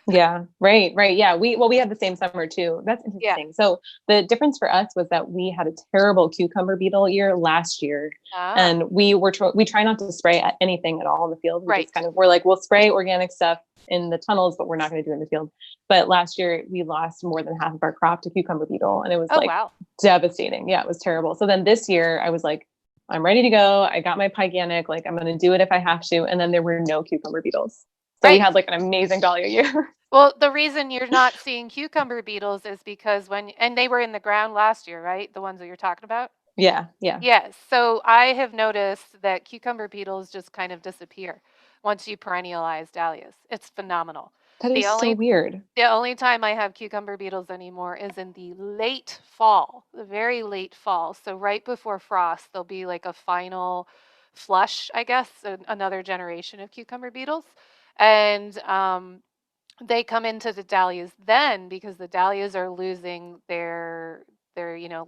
Yeah, right. Yeah, we had the same summer too. That's interesting. Yeah. So the difference for us was that we had a terrible cucumber beetle year last year, and we try not to spray anything at all in the field. We just kind of we're like, we'll spray organic stuff in the tunnels, but we're not going to do it in the field. But last year we lost more than half of our crop to cucumber beetle, and it was devastating. Yeah, it was terrible. So then this year I was like, I'm ready to go. I got my Pyganic, like I'm going to do it if I have to. And then there were no cucumber beetles. So we had like an amazing dahlia year. Well, the reason you're not seeing cucumber beetles is because and they were in the ground last year, right? The ones that you're talking about? Yeah. Yes. So I have noticed that cucumber beetles just kind of disappear. once you perennialize dahlias. It's phenomenal. That The is so only weird. the only time I have cucumber beetles anymore is in the late fall, the very late fall. So right before frost, there'll be like a final flush, I guess, another generation of cucumber beetles. And they come into the dahlias then because the dahlias are losing their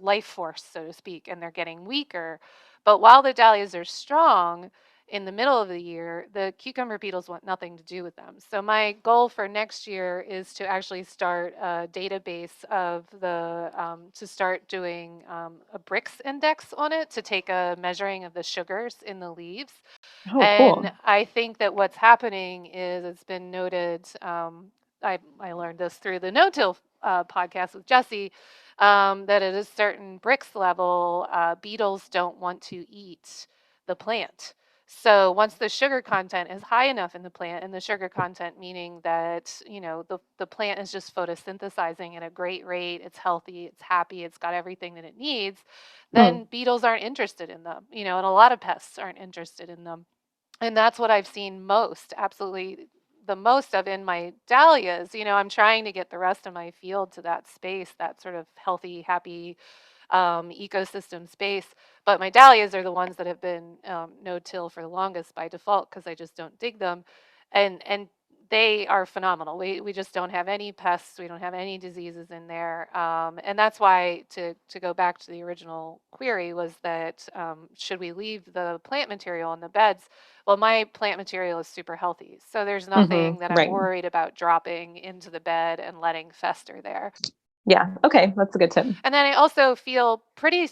life force, so to speak, and they're getting weaker. But while the dahlias are strong in the middle of the year, the cucumber beetles want nothing to do with them. So my goal for next year is to actually start a database of to start doing a Brix index on it, to take a measuring of the sugars in the leaves. Oh, And cool. I think that what's happening is, it's been noted. I learned this through the No-Till podcast with Jesse, that at a certain Brix level, beetles don't want to eat the plant. So once the sugar content is high enough in the plant, and the sugar content meaning that the plant is just photosynthesizing at a great rate, it's healthy, it's happy, it's got everything that it needs, Hmm. then beetles aren't interested in them, and a lot of pests aren't interested in them. And that's what I've seen most, absolutely the most of in my dahlias. I'm trying to get the rest of my field to that space, that sort of healthy, happy ecosystem space. But my dahlias are the ones that have been no-till for the longest by default, because I just don't dig them. And they are phenomenal. We just don't have any pests. We don't have any diseases in there. And that's why, to go back to the original query, was that should we leave the plant material in the beds? Well, my plant material is super healthy. So there's nothing that I'm Right. worried about dropping into the bed and letting fester there. Yeah. Okay. That's a good tip. And then I also feel pretty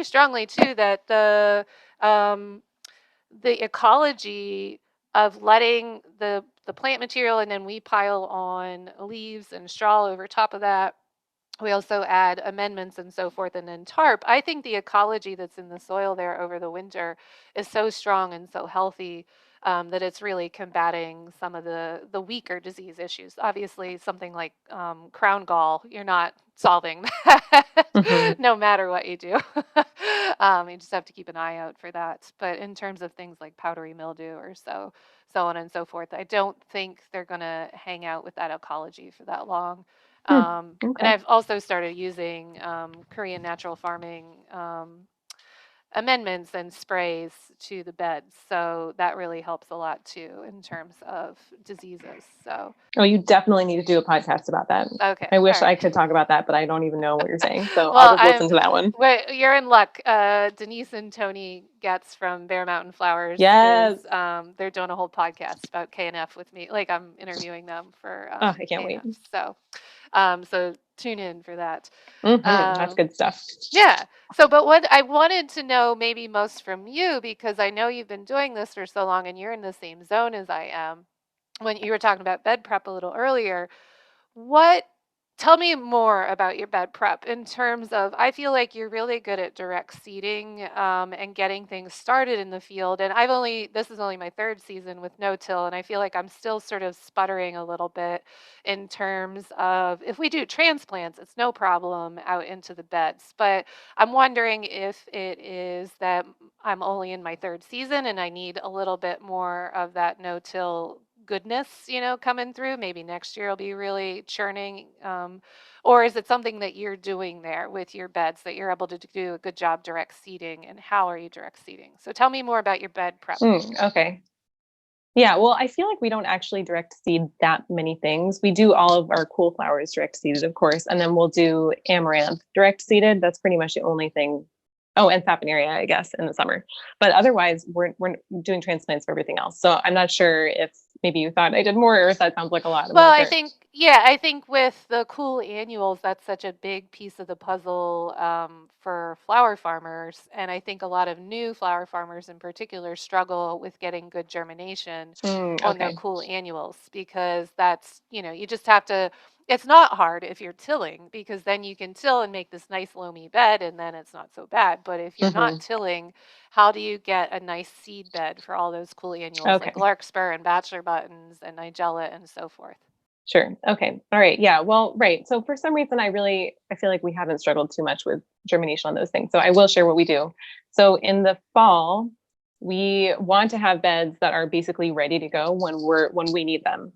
strongly too that the ecology of letting the plant material, and then we pile on leaves and straw over top of that. We also add amendments and so forth, and then tarp. I think the ecology that's in the soil there over the winter is so strong and so healthy, that it's really combating some of the weaker disease issues. Obviously, something like crown gall, you're not solving that no matter what you do. You just have to keep an eye out for that. But in terms of things like powdery mildew or so on and so forth, I don't think they're going to hang out with that ecology for that long. And Okay. I've also started using Korean natural farming amendments and sprays to the beds. So that really helps a lot too in terms of diseases. So, Oh, you definitely need to do a podcast about that. okay. I wish All I right. could talk about that, but I don't even know what you're saying. So I'll Well, just listen to that one. wait, you're in luck. Denise and Tony Getz from Bear Mountain Flowers Yes. they're doing a whole podcast about KNF with me. Like, I'm interviewing them for Oh, I can't wait. KNF. So tune in for that. That's good stuff. Yeah. So, but what I wanted to know maybe most from you, because I know you've been doing this for so long and you're in the same zone as I am, when you were talking about bed prep a little earlier, what tell me more about your bed prep in terms of, I feel like you're really good at direct seeding and getting things started in the field. And this is only my third season with no-till, and I feel like I'm still sort of sputtering a little bit in terms of, if we do transplants, it's no problem out into the beds. But I'm wondering if it is that I'm only in my third season and I need a little bit more of that no-till goodness, coming through. Maybe next year will be really churning. Or is it something that you're doing there with your beds, that you're able to do a good job direct seeding? And how are you direct seeding? So tell me more about your bed prep. Okay. Yeah, well, I feel like we don't actually direct seed that many things. We do all of our cool flowers direct seeded, of course, and then we'll do amaranth direct seeded. That's pretty much the only thing. Oh, and saponaria, I guess, in the summer. But otherwise, we're doing transplants for everything else. So I'm not sure if maybe you thought I did more, or if that sounds like a lot. Well, I think with the cool annuals, that's such a big piece of the puzzle for flower farmers. And I think a lot of new flower farmers in particular struggle with getting good germination on their Okay. cool annuals, because that's, you just have to, it's not hard if you're tilling, because then you can till and make this nice loamy bed and then it's not so bad. But if you're not tilling, how do you get a nice seed bed for all those cool annuals Okay. like larkspur and bachelor buttons and nigella and so forth? Sure. Okay. All right. Yeah. Well, right. So for some reason, I feel like we haven't struggled too much with germination on those things. So I will share what we do. So in the fall, We want to have beds that are basically ready to go when we need them.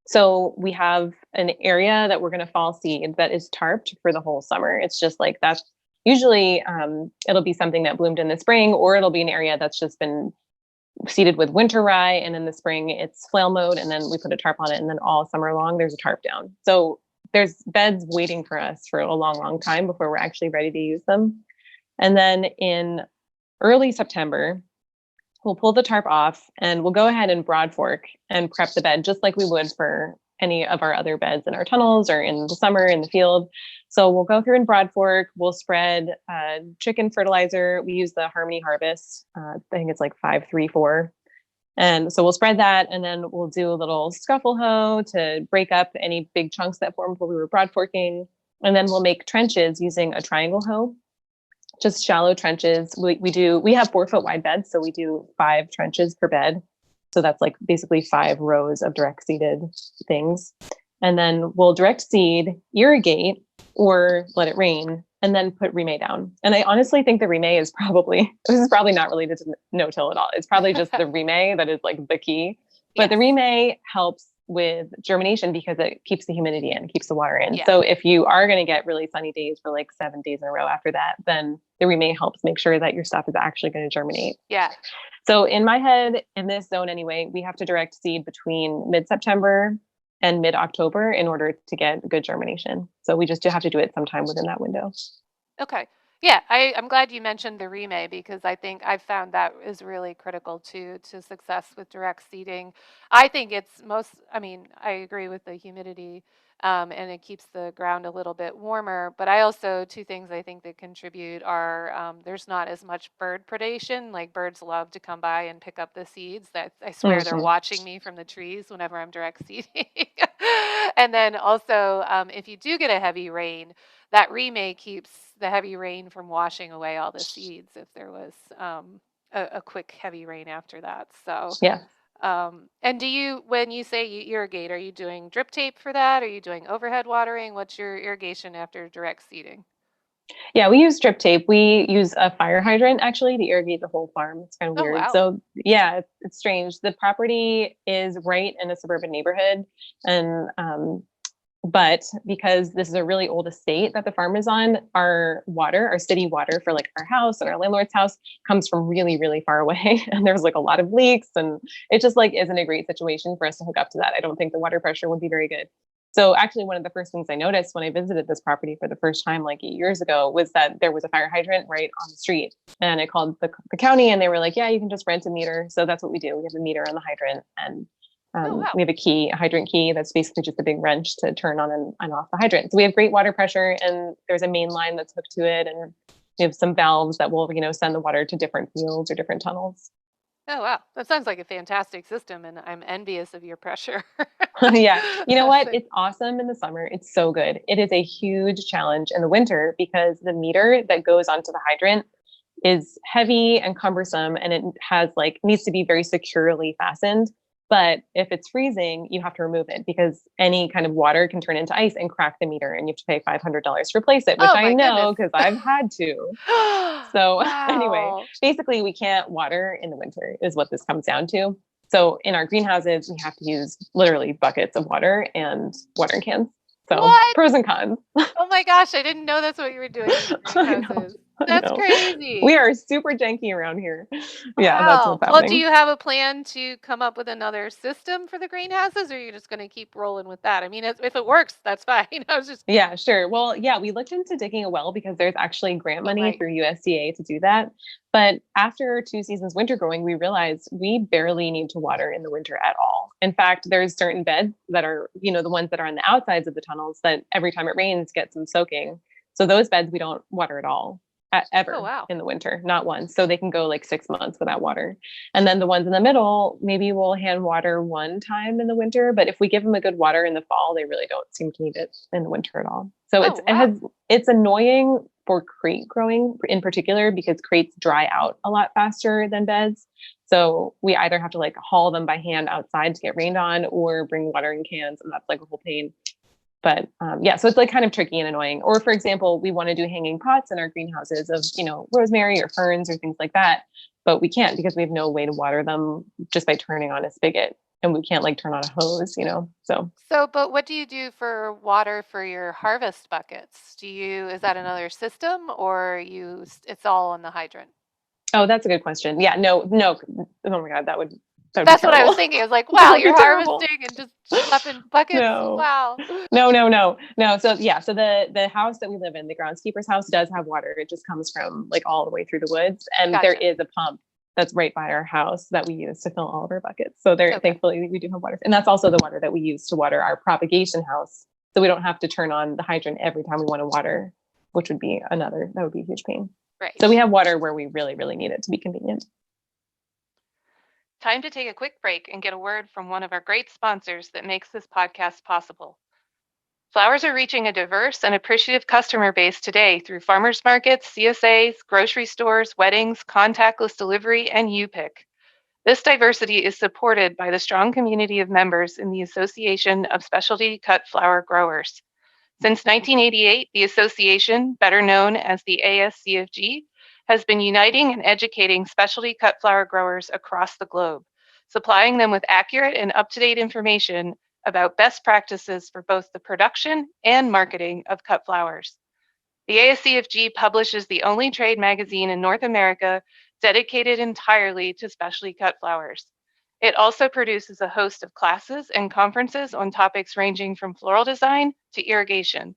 So we have an area that we're going to fall seed that is tarped for the whole summer. It's just like that's usually it'll be something that bloomed in the spring, or it'll be an area that's just been seeded with winter rye, and in the spring it's flail mode, and then we put a tarp on it, and then all summer long there's a tarp down. So there's beds waiting for us for a long time before we're actually ready to use them. And then in early September, we'll pull the tarp off and we'll go ahead and broad fork and prep the bed just like we would for any of our other beds in our tunnels or in the summer in the field. So we'll go through and broad fork. We'll spread chicken fertilizer. We use the Harmony Harvest. I think it's like 534. And so we'll spread that, and then we'll do a little scuffle hoe to break up any big chunks that formed while we were broad forking. And then we'll make trenches using a triangle hoe, just shallow trenches. We have 4 foot wide beds, so we do 5 trenches per bed. So that's like basically 5 rows of direct seeded things. And then we'll direct seed, irrigate, or let it rain, and then put remay down. And I honestly think the remay is this is probably not related to no-till at all. It's probably just the remay that is like the key. But the remay helps with germination because it keeps the humidity in, keeps the water in. Yeah. So if you are going to get really sunny days for like 7 days in a row after that, then the remay helps make sure that your stuff is actually going to germinate. Yeah. So in my head, in this zone anyway, we have to direct seed between mid-September and mid-October in order to get good germination. So we just have to do it sometime within that window. Okay. Yeah, I'm glad you mentioned the remay, because I think I've found that is really critical to success with direct seeding. I think I agree with the humidity, and it keeps the ground a little bit warmer. But I also, 2 things I think that contribute are there's not as much bird predation. Like, birds love to come by and pick up the seeds. That I swear they're watching me from the trees whenever I'm direct seeding. And then also, if you do get a heavy rain, that remay keeps the heavy rain from washing away all the seeds if there was a quick heavy rain after that. So yeah. And when you say you irrigate, are you doing drip tape for that? Are you doing overhead watering? What's your irrigation after direct seeding? Yeah, we use drip tape. We use a fire hydrant actually to irrigate the whole farm. It's kind of weird. Wow. So yeah, it's strange. The property is right in a suburban neighborhood, and but because this is a really old estate that the farm is on, our city water for like our house and our landlord's house comes from really, really far away. And there's like a lot of leaks, and it just like isn't a great situation for us to hook up to that. I don't think the water pressure would be very good. So actually one of the first things I noticed when I visited this property for the first time, like 8 years ago, was that there was a fire hydrant right on the street, and I called the county, and they were like, yeah, you can just rent a meter. So that's what we do. We have a meter on the hydrant, and we have a hydrant key that's basically just a big wrench to turn on and off the hydrant. So we have great water pressure, and there's a main line that's hooked to it, and we have some valves that will, send the water to different fields or different tunnels. Oh, wow. That sounds like a fantastic system, and I'm envious of your pressure. Yeah. You know what? It's awesome in the summer. It's so good. It is a huge challenge in the winter because the meter that goes onto the hydrant is heavy and cumbersome, and it needs to be very securely fastened. But if it's freezing, you have to remove it because any kind of water can turn into ice and crack the meter, and you have to pay $500 to replace it, which I know because I've had to. So Anyway, basically we can't water in the winter is what this comes down to. So in our greenhouses, we have to use literally buckets of water and watering cans. So pros and cons. Oh my gosh, I didn't know that's what you were doing in greenhouses. That's crazy. We are super janky around here. Yeah, that's what's happening. Well, do you have a plan to come up with another system for the greenhouses, or are you just going to keep rolling with that? I mean, if it works, that's fine. Yeah, sure. Well, yeah, we looked into digging a well because there's actually grant money through USDA to do that. But after 2 seasons winter growing, we realized we barely need to water in the winter at all. In fact, there's certain beds that are, the ones that are on the outsides of the tunnels that every time it rains get some soaking. So those beds we don't water at all. Ever in the winter, not once. So they can go like 6 months without water. And then the ones in the middle, maybe we'll hand water one time in the winter, but if we give them a good water in the fall, they really don't seem to need it in the winter at all. So it's annoying for crate growing in particular because crates dry out a lot faster than beds. So we either have to like haul them by hand outside to get rained on or bring watering cans, and that's like a whole pain. But yeah, so it's like kind of tricky and annoying. Or for example, we want to do hanging pots in our greenhouses of, rosemary or ferns or things like that. But we can't because we have no way to water them just by turning on a spigot. And we can't like turn on a hose, so. But what do you do for water for your harvest buckets? Is that another system or it's all on the hydrant? Oh, that's a good question. Yeah, no. Oh my God, that would be That's what I was terrible. thinking. I was like, That wow, would be you're terrible. harvesting and just schlepping buckets. No. Wow. No. So yeah, so the house that we live in, the groundskeeper's house, does have water. It just comes from like all the way through the woods. And there Gotcha. is a pump that's right by our house that we use to fill all of our buckets. So Okay. thankfully we do have water. And that's also the water that we use to water our propagation house. So we don't have to turn on the hydrant every time we want to water, which would be that would be a huge pain. Right. So we have water where we really, really need it to be convenient. Time to take a quick break and get a word from one of our great sponsors that makes this podcast possible. Flowers are reaching a diverse and appreciative customer base today through farmers markets, CSAs, grocery stores, weddings, contactless delivery, and U-Pick. This diversity is supported by the strong community of members in the Association of Specialty Cut Flower Growers. Since 1988, the association, better known as the ASCFG, has been uniting and educating specialty cut flower growers across the globe, supplying them with accurate and up-to-date information about best practices for both the production and marketing of cut flowers. The ASCFG publishes the only trade magazine in North America dedicated entirely to specialty cut flowers. It also produces a host of classes and conferences on topics ranging from floral design to irrigation.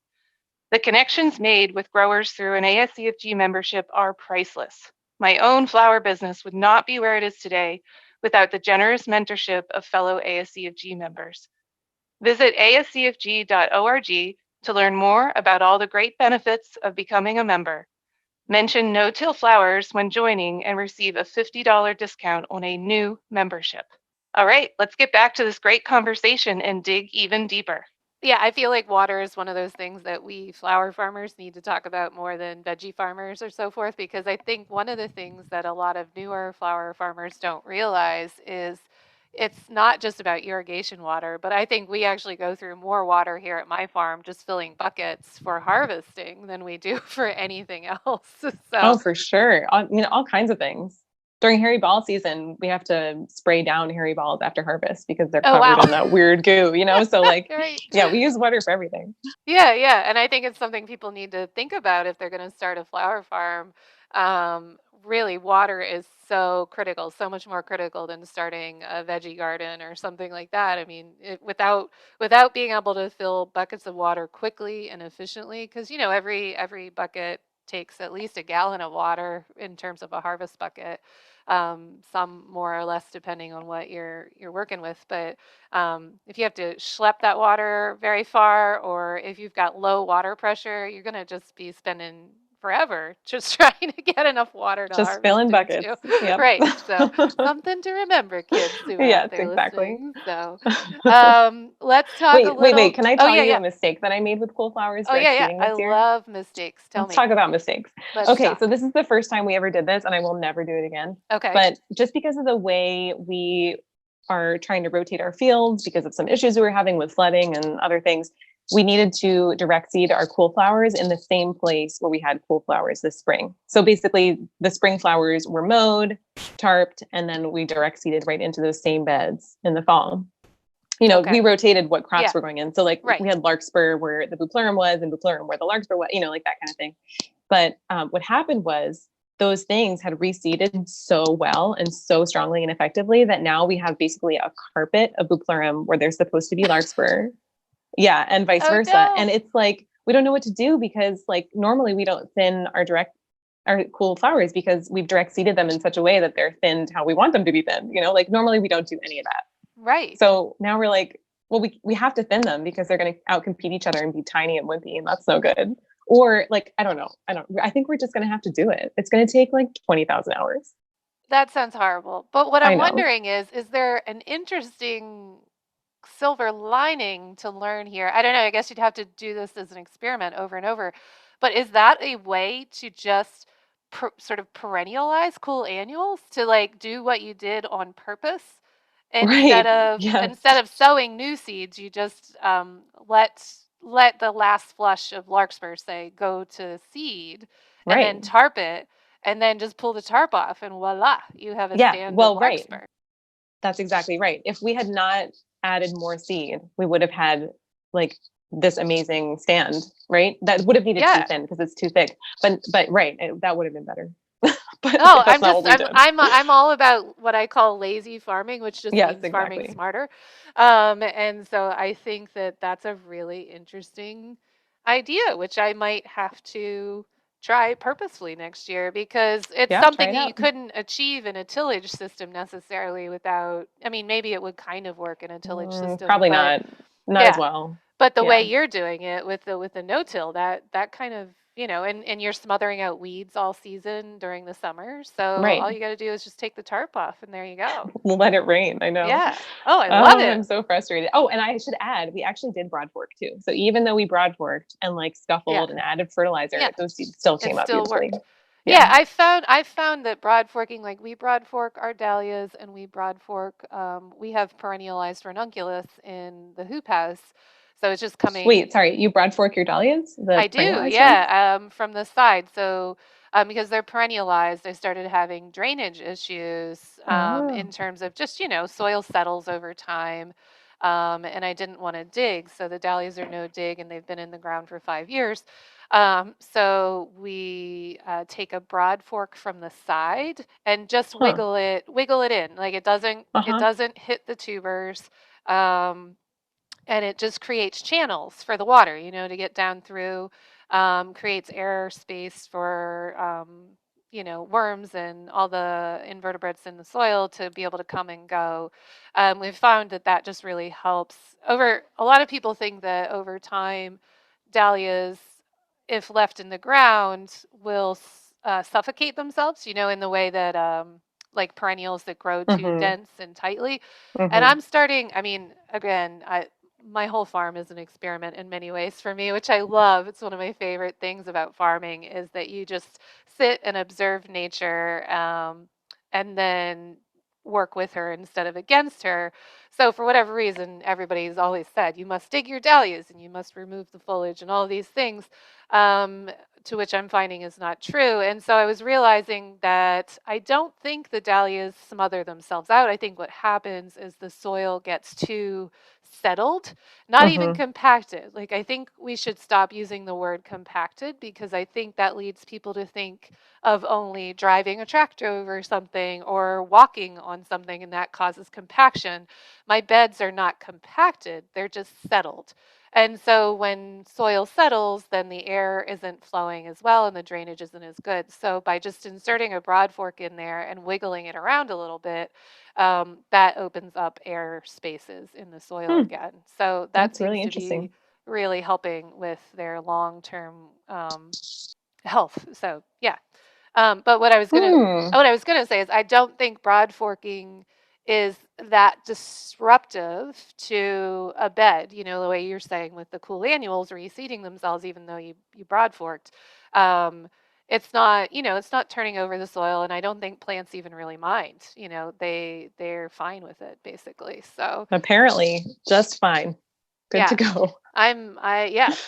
The connections made with growers through an ASCFG membership are priceless. My own flower business would not be where it is today without the generous mentorship of fellow ASCFG members. Visit ascfg.org to learn more about all the great benefits of becoming a member. Mention No Till Flowers when joining and receive a $50 discount on a new membership. All right, let's get back to this great conversation and dig even deeper. Yeah, I feel like water is one of those things that we flower farmers need to talk about more than veggie farmers or so forth, because I think one of the things that a lot of newer flower farmers don't realize is it's not just about irrigation water, but I think we actually go through more water here at my farm just filling buckets for harvesting than we do for anything else. Oh, for sure. All kinds of things. During hairy ball season, we have to spray down hairy balls after harvest because they're covered in that weird goo, So like, right. Yeah, we use water for everything. Yeah. And I think it's something people need to think about if they're going to start a flower farm. Really, water is so critical, so much more critical than starting a veggie garden or something like that. I mean, without being able to fill buckets of water quickly and efficiently, because every bucket takes at least a gallon of water in terms of a harvest bucket. Some more or less depending on what you're working with. But if you have to schlep that water very far, or if you've got low water pressure, you're going to just be spending forever just trying to get enough water to just filling buckets. Yep. Right. So something to remember, kids who are yes, out there exactly. listening. So let's talk a little. Wait. Can I tell you a mistake that I made with cool flowers? I love mistakes. Let's talk about mistakes. Let's so this is the first time we ever did this, and I will never do it again. Okay. But just because of the way we are trying to rotate our fields, because of some issues we were having with flooding and other things, we needed to direct seed our cool flowers in the same place where we had cool flowers this spring. So basically the spring flowers were mowed, tarped, and then we direct seeded right into those same beds in the fall. We rotated what crops were going in. So like we had larkspur where the bupleurum was and bupleurum where the larkspur was, like that kind of thing. But what happened was those things had reseeded so well and so strongly and effectively that now we have basically a carpet of bupleurum where there's supposed to be larkspur. Yeah, and vice versa. No. And it's like, we don't know what to do because like normally we don't thin our cool flowers because we've direct seeded them in such a way that they're thinned how we want them to be thinned. Like normally we don't do any of that. Right. So now we're like, well, we have to thin them because they're going to outcompete each other and be tiny and wimpy, and that's no good. Or like, I don't know. I think we're just going to have to do it. It's going to take like 20,000 hours. That sounds horrible. But what I'm wondering is there an interesting silver lining to learn here? I don't know. I guess you'd have to do this as an experiment over and over. But is that a way to just sort of perennialize cool annuals, to like do what you did on purpose? Instead of sowing new seeds, you just let let the last flush of larkspur, say, go to seed, and then Right. tarp it, and then just pull the tarp off, and voila, you have a Yeah. stand of Well, right. larkspur. That's exactly right. If we had not added more seed, we would have had like this amazing stand, right? That would have needed to be thin because it's too thick. But right, that would have been better. But Oh, that's not what we did. I'm all about what I call lazy farming, which just Yes, means farming exactly. smarter. And so I think that that's a really interesting idea, which I might have to try purposefully next year, because it's Yeah, try something it that you out. couldn't achieve in a tillage system necessarily without, I mean, maybe it would kind of work in a tillage system, Probably but not as yeah. well. But the way Yeah. you're doing it with the no-till, that kind of, and you're smothering out weeds all season during the summer. So Right. all you got to do is just take the tarp off, and there you go. Let it rain. I know. Yeah. Oh, I love I'm it. so frustrated. Oh, and I should add, we actually did broad fork too. So even though we broad forked and like scuffled and added fertilizer, Yeah. those seeds still It came up still beautifully. worked. Yeah, I found that broad forking, like we broad fork our dahlias, and we broad fork, we have perennialized ranunculus in the hoop house. So it's just coming. Wait, sorry, you broad fork your dahlias? The I do, perennialized ones? yeah, from the side. So because they're perennialized, I started having drainage issues in terms of just, soil settles over time. And I didn't want to dig. So the dahlias are no dig, and they've been in the ground for 5 years. So we take a broad fork from the side and just wiggle it in. Like it doesn't hit the tubers. Um, and it just creates channels for the water, to get down through, creates air space for, worms and all the invertebrates in the soil to be able to come and go. We've found that just really helps. A lot of people think that over time, dahlias, if left in the ground, will suffocate themselves, in the way that, like perennials that grow too dense and tightly. And I'm starting, I mean, again, my whole farm is an experiment in many ways for me, which I love. It's one of my favorite things about farming, is that you just sit and observe nature, and then work with her instead of against her. So for whatever reason, everybody's always said you must dig your dahlias and you must remove the foliage and all these things, to which I'm finding is not true. And so I was realizing that I don't think the dahlias smother themselves out. I think what happens is the soil gets too settled, not even compacted. Like, I think we should stop using the word compacted, because I think that leads people to think of only driving a tractor over something or walking on something, and that causes compaction. My beds are not compacted, they're just settled. And so when soil settles, then the air isn't flowing as well and the drainage isn't as good. So by just inserting a broad fork in there and wiggling it around a little bit, that opens up air spaces in the soil again. So that That's really seems to interesting. be really helping with their long-term health. So yeah. But what I was gonna say is I don't think broad forking is that disruptive to a bed, the way you're saying with the cool annuals reseeding themselves, even though you broad forked. It's not, it's not turning over the soil, and I don't think plants even really mind. They're fine with it basically. So Apparently, just fine. Good to go.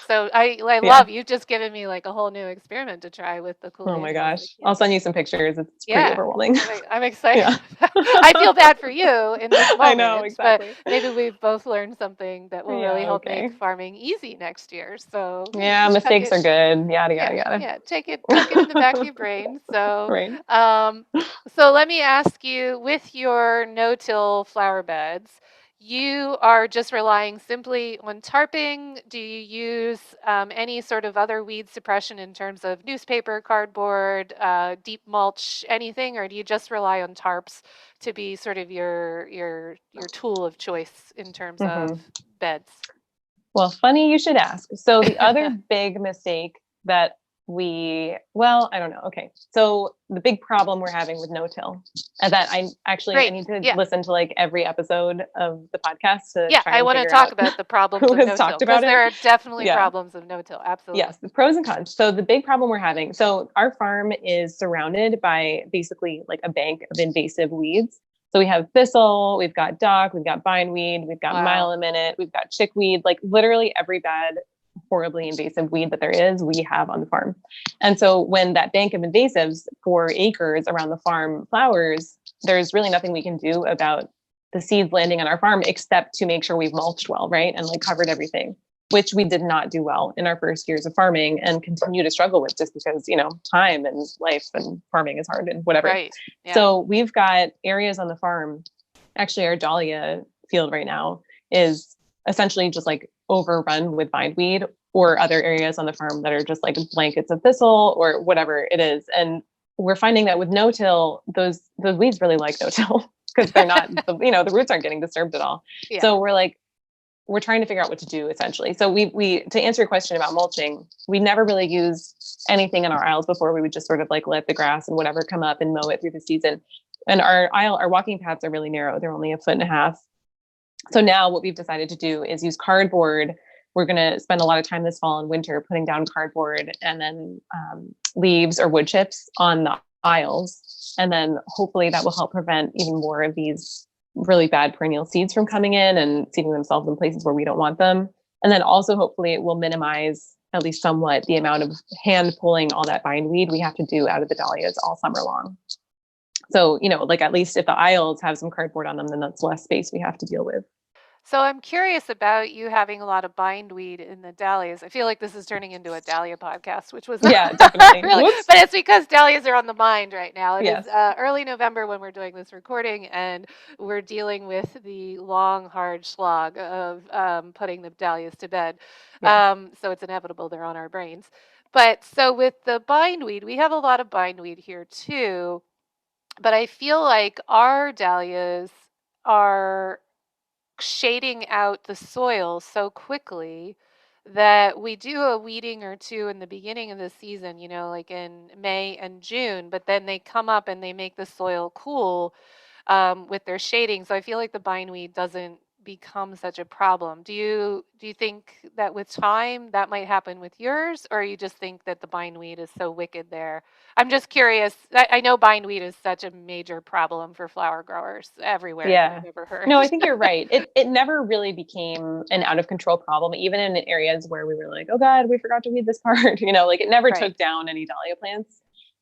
So I love, you've just given me like a whole new experiment to try with the cool Oh my annuals. gosh. I'll send you some pictures. It's pretty Yeah, overwhelming. I'm excited. I feel bad for you in this moment. I know, exactly. But maybe we've both learned something that will really help okay. make farming easy next year. So Yeah, just mistakes are good. Yada yada yada. yeah, tuck it in the back of your brain. So, Right. so let me ask you, with your no-till flower beds, you are just relying simply on tarping. Do you use any sort of other weed suppression in terms of newspaper, cardboard, deep mulch, anything, or do you just rely on tarps to be sort of your tool of choice in terms of beds? Well, funny you should ask. So the other big mistake that I don't know. Okay. So the big problem we're having with no-till, and that I need to listen to like every episode of the podcast to try and I want to figure talk out about the problems who of has no-till, talked about because there are definitely Yeah. problems of no-till. Absolutely. Yes, the pros and cons. So the big problem we're having, so our farm is surrounded by basically like a bank of invasive weeds. So we have thistle, we've got dock, we've got bindweed, we've got mile a minute, we've got chickweed, like literally every bed horribly invasive weed that there is, we have on the farm. And so when that bank of invasives for acres around the farm flowers, there's really nothing we can do about the seeds landing on our farm except to make sure we've mulched well, right? And like covered everything, which we did not do well in our first years of farming and continue to struggle with just because, time and life and farming is hard and whatever. Right. Yeah. So we've got areas on the farm. Actually, our dahlia field right now is essentially just like overrun with bindweed, or other areas on the farm that are just like blankets of thistle or whatever it is. And we're finding that with no-till, those weeds really like no-till because they're not, the roots aren't getting disturbed at all. Yeah. So we're trying to figure out what to do essentially. So we to answer your question about mulching, we never really used anything in our aisles before. We would just sort of like let the grass and whatever come up and mow it through the season. And our walking paths are really narrow. They're only 1.5 feet. So now what we've decided to do is use cardboard. We're going to spend a lot of time this fall and winter putting down cardboard and then leaves or wood chips on the aisles. And then hopefully that will help prevent even more of these really bad perennial seeds from coming in and seeding themselves in places where we don't want them. And then also hopefully it will minimize at least somewhat the amount of hand pulling all that bindweed we have to do out of the dahlias all summer long. So, like at least if the aisles have some cardboard on them, then that's less space we have to deal with. So I'm curious about you having a lot of bindweed in the dahlias. I feel like this is turning into a dahlia podcast, which was definitely. really, but it's because dahlias are on the mind right now. It Yes. is early November when we're doing this recording, and we're dealing with the long, hard slog of putting the dahlias to bed. Yeah. So it's inevitable they're on our brains. But so with the bindweed, we have a lot of bindweed here too. But I feel like our dahlias are shading out the soil so quickly that we do a weeding or two in the beginning of the season, like in May and June, but then they come up and they make the soil cool with their shading. So I feel like the bindweed doesn't become such a problem. Do you think that with time that might happen with yours, or you just think that the bindweed is so wicked there? I'm just curious. I know bindweed is such a major problem for flower growers everywhere that I've ever heard. No, I think you're right. It never really became an out of control problem, even in areas where we were like, oh God, we forgot to weed this part. Like it never took down any dahlia plants.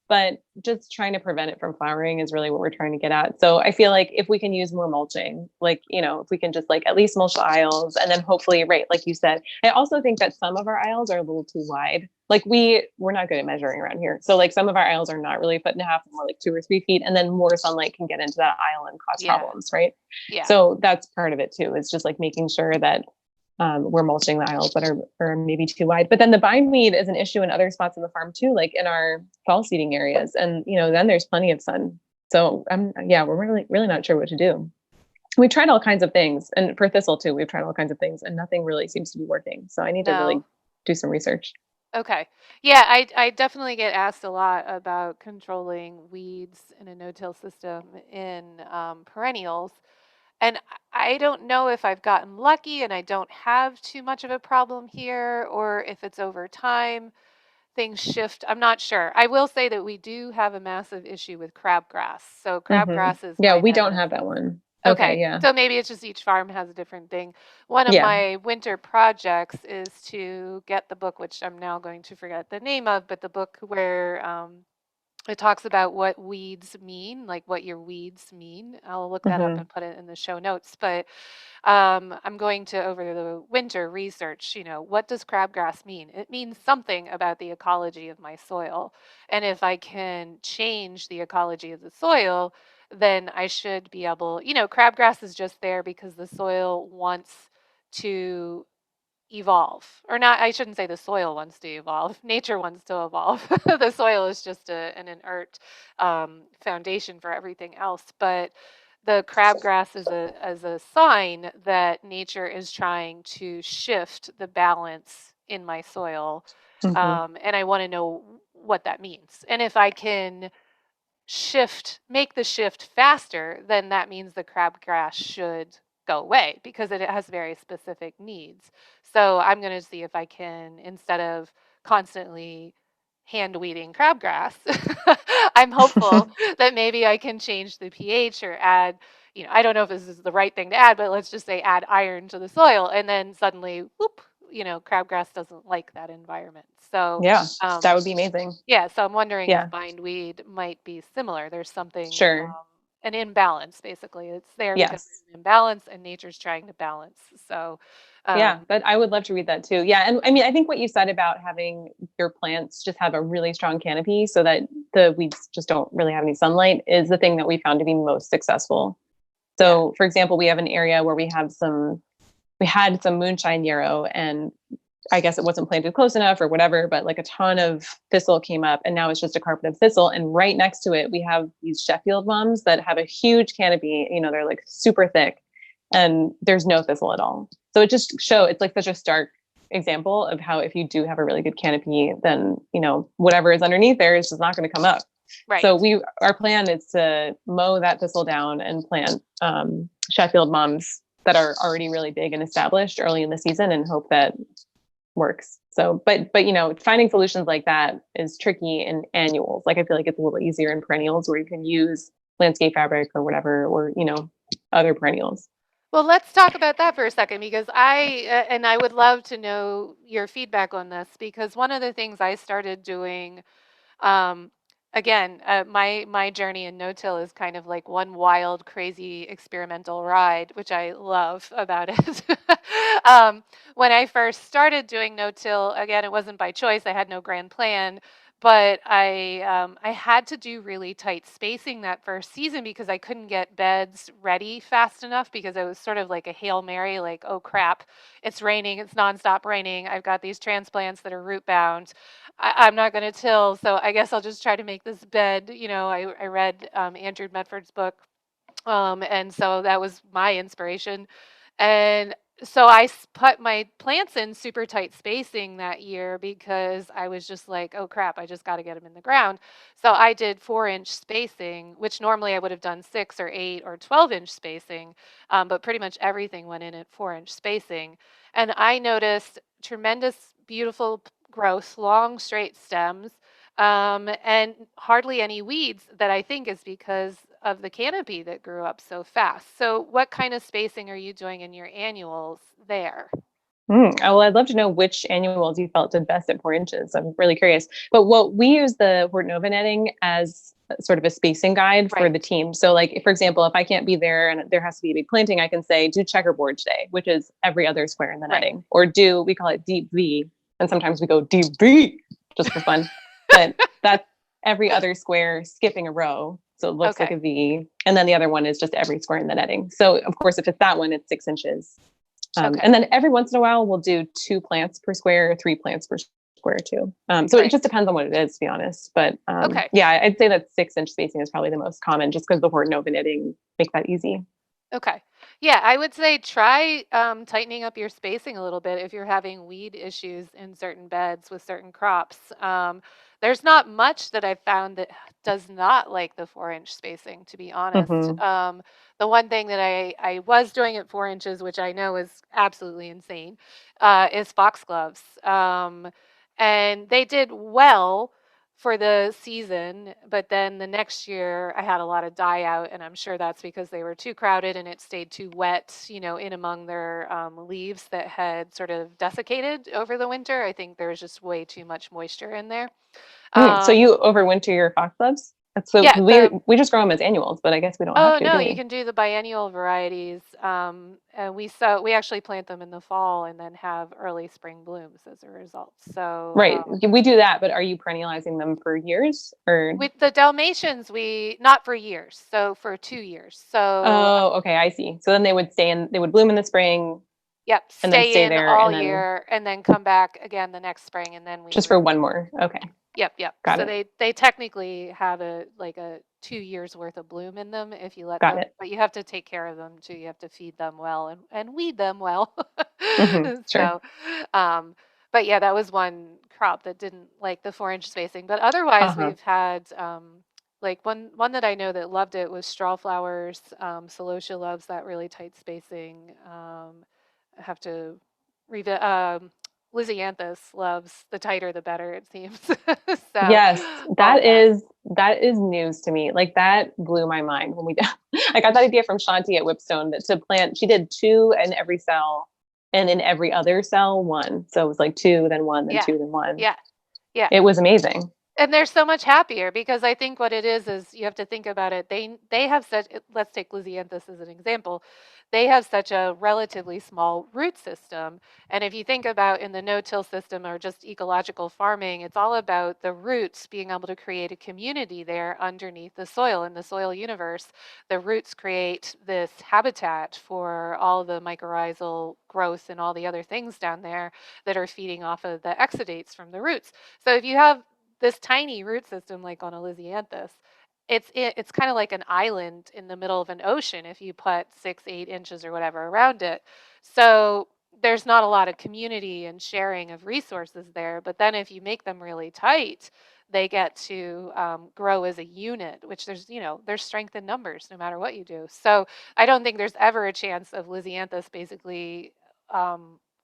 But just trying to prevent it from flowering is really what we're trying to get at. So I feel like if we can use more mulching, like, if we can just like at least mulch the aisles and then hopefully, right, like you said, I also think that some of our aisles are a little too wide. Like we're not good at measuring around here. So like some of our aisles are not really 1.5 feet, more like 2 or 3 feet. And then more sunlight can get into that aisle and cause problems, right? Yeah. So that's part of it too. It's just like making sure that we're mulching the aisles that are maybe too wide. But then the bindweed is an issue in other spots on the farm too, like in our fall seeding areas. And, then there's plenty of sun. So we're really, really not sure what to do. We tried all kinds of things. And for thistle too, we've tried all kinds of things and nothing really seems to be working. So I need to really do some research. Okay. Yeah, I definitely get asked a lot about controlling weeds in a no-till system in perennials. And I don't know if I've gotten lucky and I don't have too much of a problem here, or if it's over time, things shift. I'm not sure. I will say that we do have a massive issue with crabgrass. So crabgrass is we don't have that one. Okay. Yeah. So maybe it's just each farm has a different thing. One of my winter projects is to get the book, which I'm now going to forget the name of, but the book where it talks about what weeds mean, like what your weeds mean. I'll look that up and put it in the show notes. But I'm going to, over the winter, research, what does crabgrass mean? It means something about the ecology of my soil. And if I can change the ecology of the soil, then I should be able, crabgrass is just there because the soil wants to evolve. Or not, I shouldn't say the soil wants to evolve. Nature wants to evolve. The soil is just an inert foundation for everything else. But the crabgrass is a sign that nature is trying to shift the balance in my soil. And I want to know what that means. And if I can make the shift faster, then that means the crabgrass should go away because it has very specific needs. So I'm going to see if I can, instead of constantly hand weeding crabgrass, I'm hopeful that maybe I can change the pH or add, I don't know if this is the right thing to add, but let's just say add iron to the soil. And then suddenly, whoop, crabgrass doesn't like that environment. So, Yeah, um, that would be amazing. yeah, so I'm wondering if Yeah, bindweed might be similar. There's something, sure. an imbalance, basically. It's there because there's Yes. an imbalance and nature's trying to balance. So, Yeah, um, but I would love to read that too. Yeah, and I mean, I think what you said about having your plants just have a really strong canopy so that the weeds just don't really have any sunlight is the thing that we found to be most successful. yeah, So, for example, we have an area where we had some moonshine yarrow, and I guess it wasn't planted close enough or whatever, but like a ton of thistle came up, and now it's just a carpet of thistle. And right next to it, we have these Sheffield mums that have a huge canopy. They're like super thick, and there's no thistle at all. So it's like such a stark example of how if you do have a really good canopy, then whatever is underneath there is just not going to come up. right. So our plan is to mow that thistle down and plant Sheffield mums that are already really big and established early in the season, and hope that works. So, but finding solutions like that is tricky in annuals. Like I feel like it's a little easier in perennials where you can use landscape fabric or whatever, or other perennials. Well, let's talk about that for a second because I would love to know your feedback on this because one of the things I started doing. Um, Again, my journey in no-till is kind of like one wild, crazy experimental ride, which I love about it. When I first started doing no-till, again, it wasn't by choice. I had no grand plan, but I had to do really tight spacing that first season because I couldn't get beds ready fast enough because it was sort of like a Hail Mary, like, oh crap, it's raining, it's nonstop raining. I've got these transplants that are root bound. I'm not going to till, so I guess I'll just try to make this bed. I read Andrew Medford's book, and so that was my inspiration. And so put my plants in super tight spacing that year because I was just like, oh crap, I just got to get them in the ground. So I did 4-inch spacing, which normally I would have done 6 or 8 or 12-inch spacing, but pretty much everything went in at 4-inch spacing. And I noticed tremendous, beautiful growth, long, straight stems, and hardly any weeds that I think is because of the canopy that grew up so fast. So, what kind of spacing are you doing in your annuals there? Oh, well, I'd love to know which annuals you felt did best at 4 inches. I'm really curious. But what we use the Hortonova netting as sort of a spacing guide for Right. the team. So, like, for example, if I can't be there and there has to be a big planting, I can say do checkerboard today, which is every other square in the Right. netting, or we call it deep V, and sometimes we go deep V just for fun. But that's every other square skipping a row. So it looks like Okay. a V. And then the other one is just every square in the netting. So, of course, if it's that one, it's 6 inches. Okay. And then every once in a while, we'll do 2 plants per square, 3 plants per square too. So it Right. just depends on what it is, to be honest. But Okay. yeah, I'd say that 6-inch spacing is probably the most common, just because the Hortonova knitting makes that easy. Okay. Yeah, I would say try tightening up your spacing a little bit if you're having weed issues in certain beds with certain crops. There's not much that I've found that does not like the 4-inch spacing, to be honest. Hmm. The one thing that I was doing at 4 inches, which I know is absolutely insane, is foxgloves. And they did well for the season, but then the next year I had a lot of die out, and I'm sure that's because they were too crowded and it stayed too wet, in among their leaves that had sort of desiccated over the winter. I think there was just way too much moisture in there. So Um, you overwinter your foxgloves? So yeah, we just grow them as annuals, but I guess we don't have oh to, no, do you we? can do the biennial varieties. And we actually plant them in the fall and then have early spring blooms as a result. So Right. We do that, but are you perennializing them for years or? with the Dalmatians, we not for years, so for 2 years. So Oh, okay, I see. So then they would bloom in the spring yep, and then stay stay in there, all and then year and then come back again the next spring and then we just for one more. Okay, yep, yep. got So it. they technically have a 2 years worth of bloom in them if you let Got them, it. but you have to take care of them too. You have to feed them well and weed them well. Sure. So, um, but yeah, that was one crop that didn't like the 4-inch spacing. But otherwise, Uh-huh. we've had like one that I know that loved it was straw flowers. Celosia loves that really tight spacing. I have to revisit. Lisianthus loves the tighter the better, it seems. So, Yes, all of that. that is news to me. Like that blew my mind when we I got that idea from Shanti at Whipstone that to plant. She did 2 in every cell And in every other cell, 1. So it was like 2, then 1, then Yeah. 2, then 1. Yeah. Yeah. It was amazing. And they're so much happier because I think what it is you have to think about it. They have such, let's take Lysianthus as an example. They have such a relatively small root system. And if you think about in the no-till system or just ecological farming, it's all about the roots being able to create a community there underneath the soil. In the soil universe, the roots create this habitat for all the mycorrhizal growth and all the other things down there that are feeding off of the exudates from the roots. So if you have this tiny root system like on a Lysianthus, it's kind of like an island in the middle of an ocean if you put 6, 8 inches or whatever around it. So there's not a lot of community and sharing of resources there. But then if you make them really tight, they get to grow as a unit, which there's strength in numbers no matter what you do. So I don't think there's ever a chance of Lysianthus basically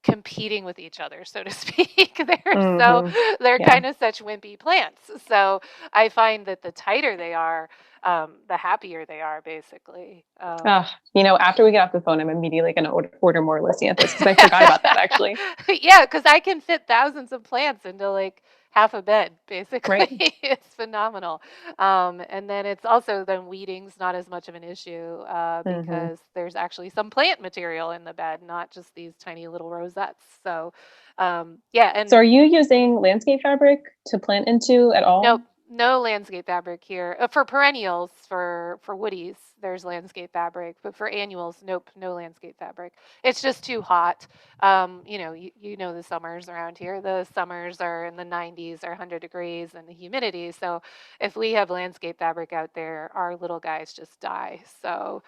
competing with each other, so to speak. They're Yeah. kind of such wimpy plants. So I find that the tighter they are, the happier they are, basically. After we get off the phone, I'm immediately going to order more Lysianthus because I forgot about that actually. Yeah, because I can fit thousands of plants into like half a bed, basically. Right. It's phenomenal. And then it's also then weeding's not as much of an issue because there's actually some plant material in the bed, not just these tiny little rosettes. So yeah. And so are you using landscape fabric to plant into at all? nope, no landscape fabric here. For perennials, for woodies, there's landscape fabric, but for annuals, nope, no landscape fabric. It's just too hot. You know the summers around here. The summers are in the 90s or 100 degrees and the humidity. So if we have landscape fabric out there, our little guys just die. So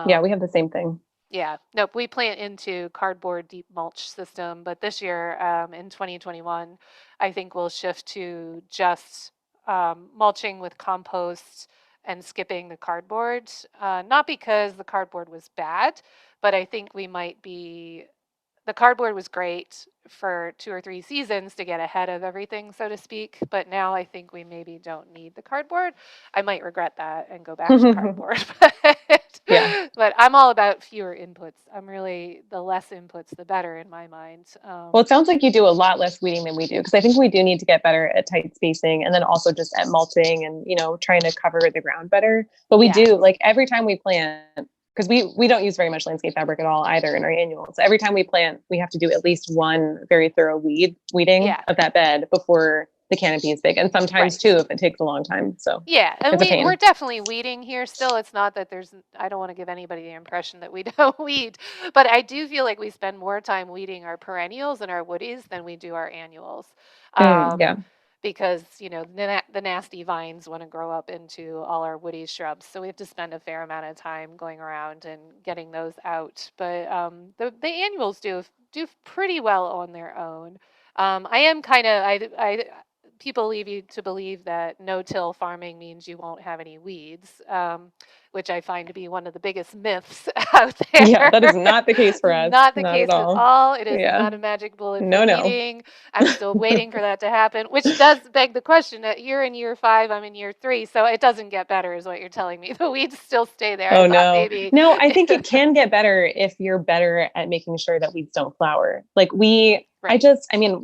yeah, we have the same thing. Yeah, nope. We plant into cardboard deep mulch system, but this year in 2021, I think we'll shift to just mulching with compost and skipping the cardboard. Not because the cardboard was bad, but I think the cardboard was great for 2 or 3 seasons to get ahead of everything, so to speak. But now I think we maybe don't need the cardboard. I might regret that and go back to cardboard. Yeah. But I'm all about fewer inputs. I'm really, the less inputs, the better in my mind. Well, it sounds like you do a lot less weeding than we do, because I think we do need to get better at tight spacing and then also just at mulching and, trying to cover the ground better. But we do, like every time we plant, because we don't use very much landscape fabric at all either in our annuals. So every time we plant, we have to do at least one very thorough weeding of that bed before the canopy is big, and sometimes two if it takes a long time. So yeah, and we're definitely weeding here still. It's not that I don't want to give anybody the impression that we don't weed, but I do feel like we spend more time weeding our perennials and our woodies than we do our annuals. Because the nasty vines want to grow up into all our woody shrubs, so we have to spend a fair amount of time going around and getting those out. But the annuals do pretty well on their own. I am kind of people leave you to believe that no-till farming means you won't have any weeds, which I find to be one of the biggest myths out there. Yeah, that is not the case for us. Not the case at all. It is not a magic bullet for No. weeding. I'm still waiting for that to happen, which does beg the question that you're in year 5, I'm in year 3, so it doesn't get better is what you're telling me. The weeds still stay there. Oh, no. No, I think it can get better if you're better at making sure that weeds don't flower. Like we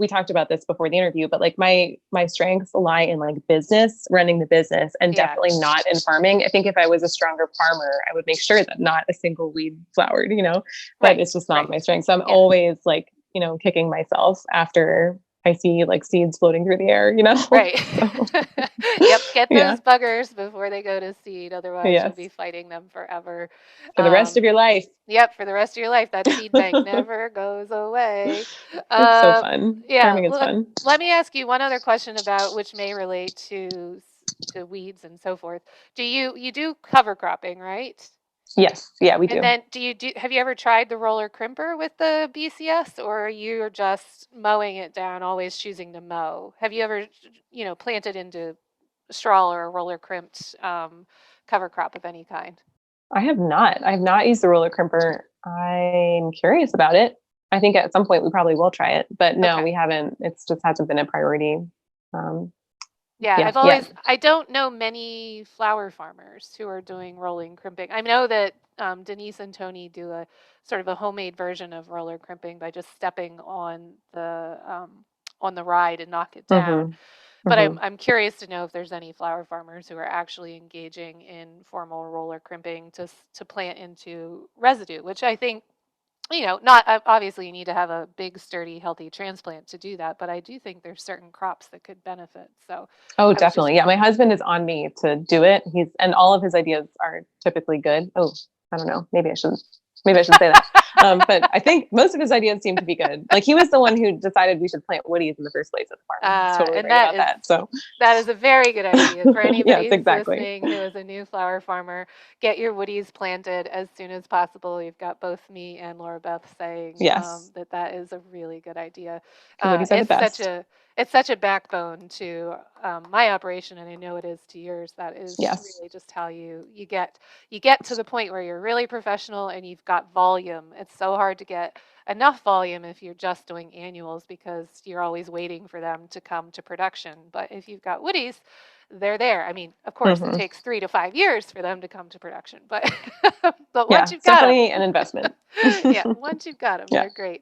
talked about this before the interview, but like my strengths lie in like business, running the business, and definitely not in farming. I think if I was a stronger farmer, I would make sure that not a single weed flowered, but it's just not my strength. So I'm always like, kicking myself after I see like seeds floating through the air, Right. Yep. Get those buggers before they go to seed. Otherwise you'll be fighting them forever. For the rest of your life. Yep. For the rest of your life. That seed bank never goes away. It's so fun. Yeah. Farming is fun. Let me ask you one other question about which may relate to weeds and so forth. You do cover cropping, right? Yes. Yeah, we do. And then have you ever tried the roller crimper with the BCS, or are you just mowing it down, always choosing to mow? Have you ever, planted into straw or a roller crimped cover crop of any kind? I have not. I have not used the roller crimper. I'm curious about it. I think at some point we probably will try it, but no, we haven't. It's just hasn't been a priority. I don't know many flower farmers who are doing rolling crimping. I know that Denise and Tony do a sort of a homemade version of roller crimping by just stepping on the ride and knock it down. Mm-hmm. But Mm-hmm. I'm curious to know if there's any flower farmers who are actually engaging in formal roller crimping to plant into residue, which I think, not obviously you need to have a big, sturdy, healthy transplant to do that, but I do think there's certain crops that could benefit. So Oh, I was just definitely. Yeah. My husband is on me to do it. And all of his ideas are typically good. Oh, I don't know. Maybe I shouldn't say that. But I think most of his ideas seem to be good. Like he was the one who decided we should plant woodies in the first place at the farm. He's totally and right about that. So that is a very good idea for anybody yes, who's exactly. listening who is a new flower farmer. Get your woodies planted as soon as possible. You've got both me and Laura Beth saying Yes. that is a really good idea. Woodies are the best. It's such a backbone to my operation, and I know it is to yours. That is Yes. really just how you get to the point where you're really professional and you've got volume. It's so hard to get enough volume if you're just doing annuals because you're always waiting for them to come to production. But if you've got woodies, they're there. I mean, of course, it takes 3 to 5 years for them to come to production, but but once you've got them, definitely an investment. yeah, once you've got them, Yeah. they're great.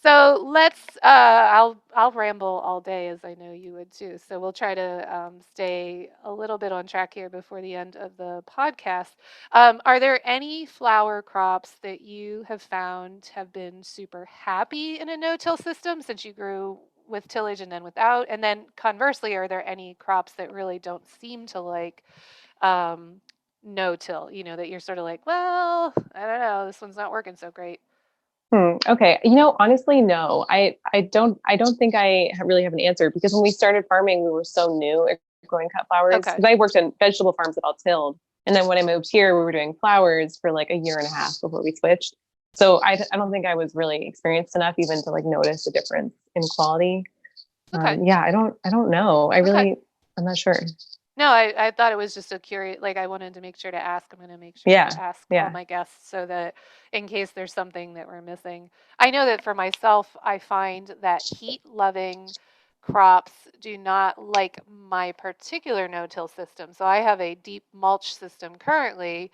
So let's. I'll ramble all day, as I know you would too. So we'll try to stay a little bit on track here before the end of the podcast. Are there any flower crops that you have found have been super happy in a no-till system since you grew with tillage and then without? And then conversely, are there any crops that really don't seem to like no-till? That you're sort of like, well, I don't know, this one's not working so great. Okay. Honestly, no. I don't think I really have an answer because when we started farming, we were so new at growing cut flowers. Okay. Because I worked in vegetable farms that all tilled. And then when I moved here, we were doing flowers for like a year and a half before we switched. So I don't think I was really experienced enough even to like notice the difference in quality. Okay. Yeah, I don't know. I'm not sure. No, I thought it was just a curious, like I wanted to make sure to ask. I'm going to make sure to ask all my guests so that in case there's something that we're missing. I know that for myself, I find that heat-loving crops do not like my particular no-till system. So I have a deep mulch system currently,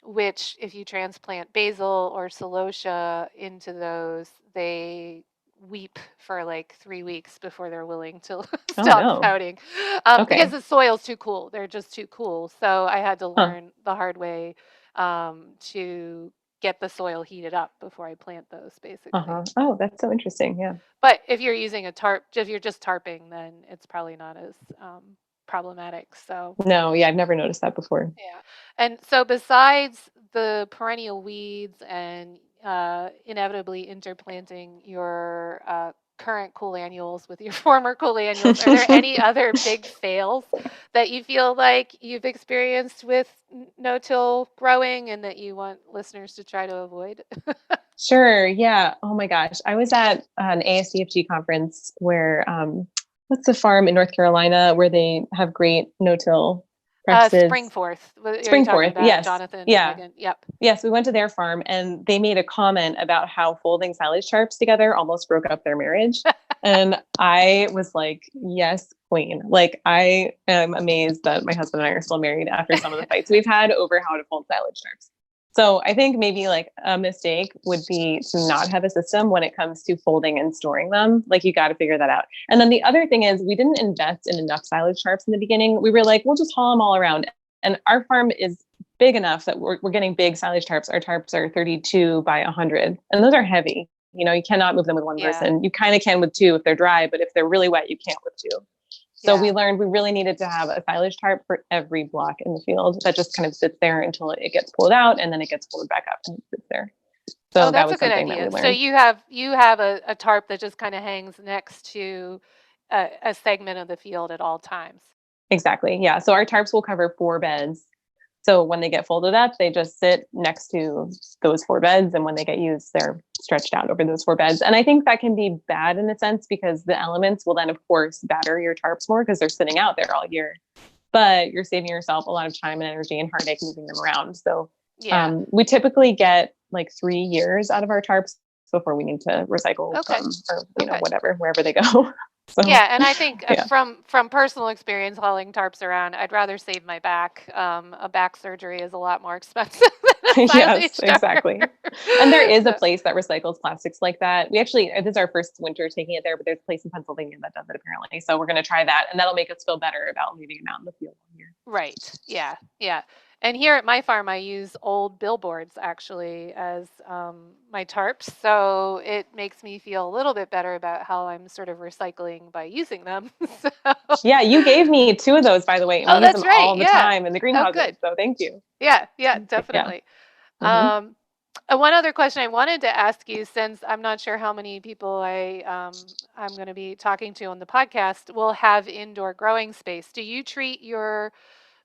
which if you transplant basil or celosia into those, they weep for like 3 weeks before they're willing to stop pouting because the soil's too cool. They're just too cool. So I had to learn the hard way to get the soil heated up before I plant those, basically. Oh, that's so interesting. Yeah. But if you're using a tarp, if you're just tarping, then it's probably not as problematic. So no, yeah, I've never noticed that before. Yeah. And so besides the perennial weeds and inevitably interplanting your current cool annuals with your former cool annuals, are there any other big fails that you feel like you've experienced with no-till growing and that you want listeners to try to avoid? Sure. Yeah. Oh my gosh. I was at an ASDFG conference where, what's the farm in North Carolina where they have great no-till practices? Springforth. Springforth. Yes. Jonathan. Yeah. Megan. Yep. Yes. We went to their farm and they made a comment about how folding silage tarps together almost broke up their marriage. And I was like, yes, queen. Like I am amazed that my husband and I are still married after some of the fights we've had over how to fold silage tarps. So I think maybe like a mistake would be to not have a system when it comes to folding and storing them. Like you got to figure that out. And then the other thing is we didn't invest in enough silage tarps in the beginning. We were like, we'll just haul them all around. And our farm is big enough that we're getting big silage tarps. Our tarps are 32 by 100 and those are heavy. You cannot move them with one person. You kind of can with two if they're dry, but if they're really wet, you can't with two. So we learned we really needed to have a silage tarp for every block in the field that just kind of sits there until it gets pulled out and then it gets pulled back up and it sits there. So that was a good idea. So you have a tarp that just kind of hangs next to a segment of the field at all times. Exactly. Yeah. So our tarps will cover 4 beds. So when they get folded up, they just sit next to those 4 beds. And when they get used, they're stretched out over those 4 beds. And I think that can be bad in a sense because the elements will then, of course, batter your tarps more because they're sitting out there all year. But you're saving yourself a lot of time and energy and heartache moving them around. So we typically get like 3 years out of our tarps before we need to recycle them or whatever, wherever they go. So, Yeah, and I think yeah. from personal experience hauling tarps around, I'd rather save my back. A back surgery is a lot more expensive than a Yes, silage exactly. tire. And there is a So, place that recycles plastics like that. We actually, this is our first winter taking it there, but there's a place in Pennsylvania that does it apparently. So we're going to try that, and that'll make us feel better about leaving it out in the field all year. right. Yeah. Yeah. And here at my farm, I use old billboards actually as my tarps. So it makes me feel a little bit better about how I'm sort of recycling by using them. So, Yeah, you gave me two of those, by the way, and oh, we use them that's right. all the Yeah. time in the Oh, greenhouses. good. So thank you. Yeah. Yeah. Yeah. Definitely. Hmm. Um, one other question I wanted to ask you, since I'm not sure how many people I'm going to be talking to on the podcast will have indoor growing space. Do you treat your